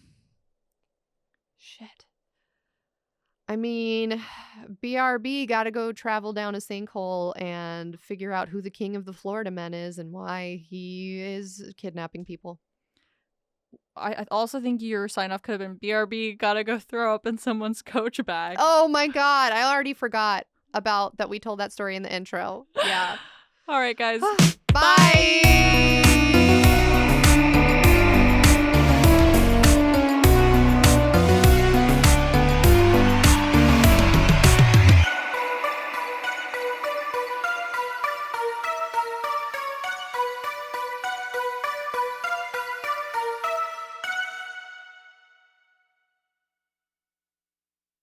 I mean, BRB got to go travel down a sinkhole and figure out who the king of the Florida men is and why he is kidnapping people. I also think your sign off could have been BRB got to go throw up in someone's Coach bag. Oh my God. I already forgot about that. We told that story in the intro. Yeah. All right, guys. Bye.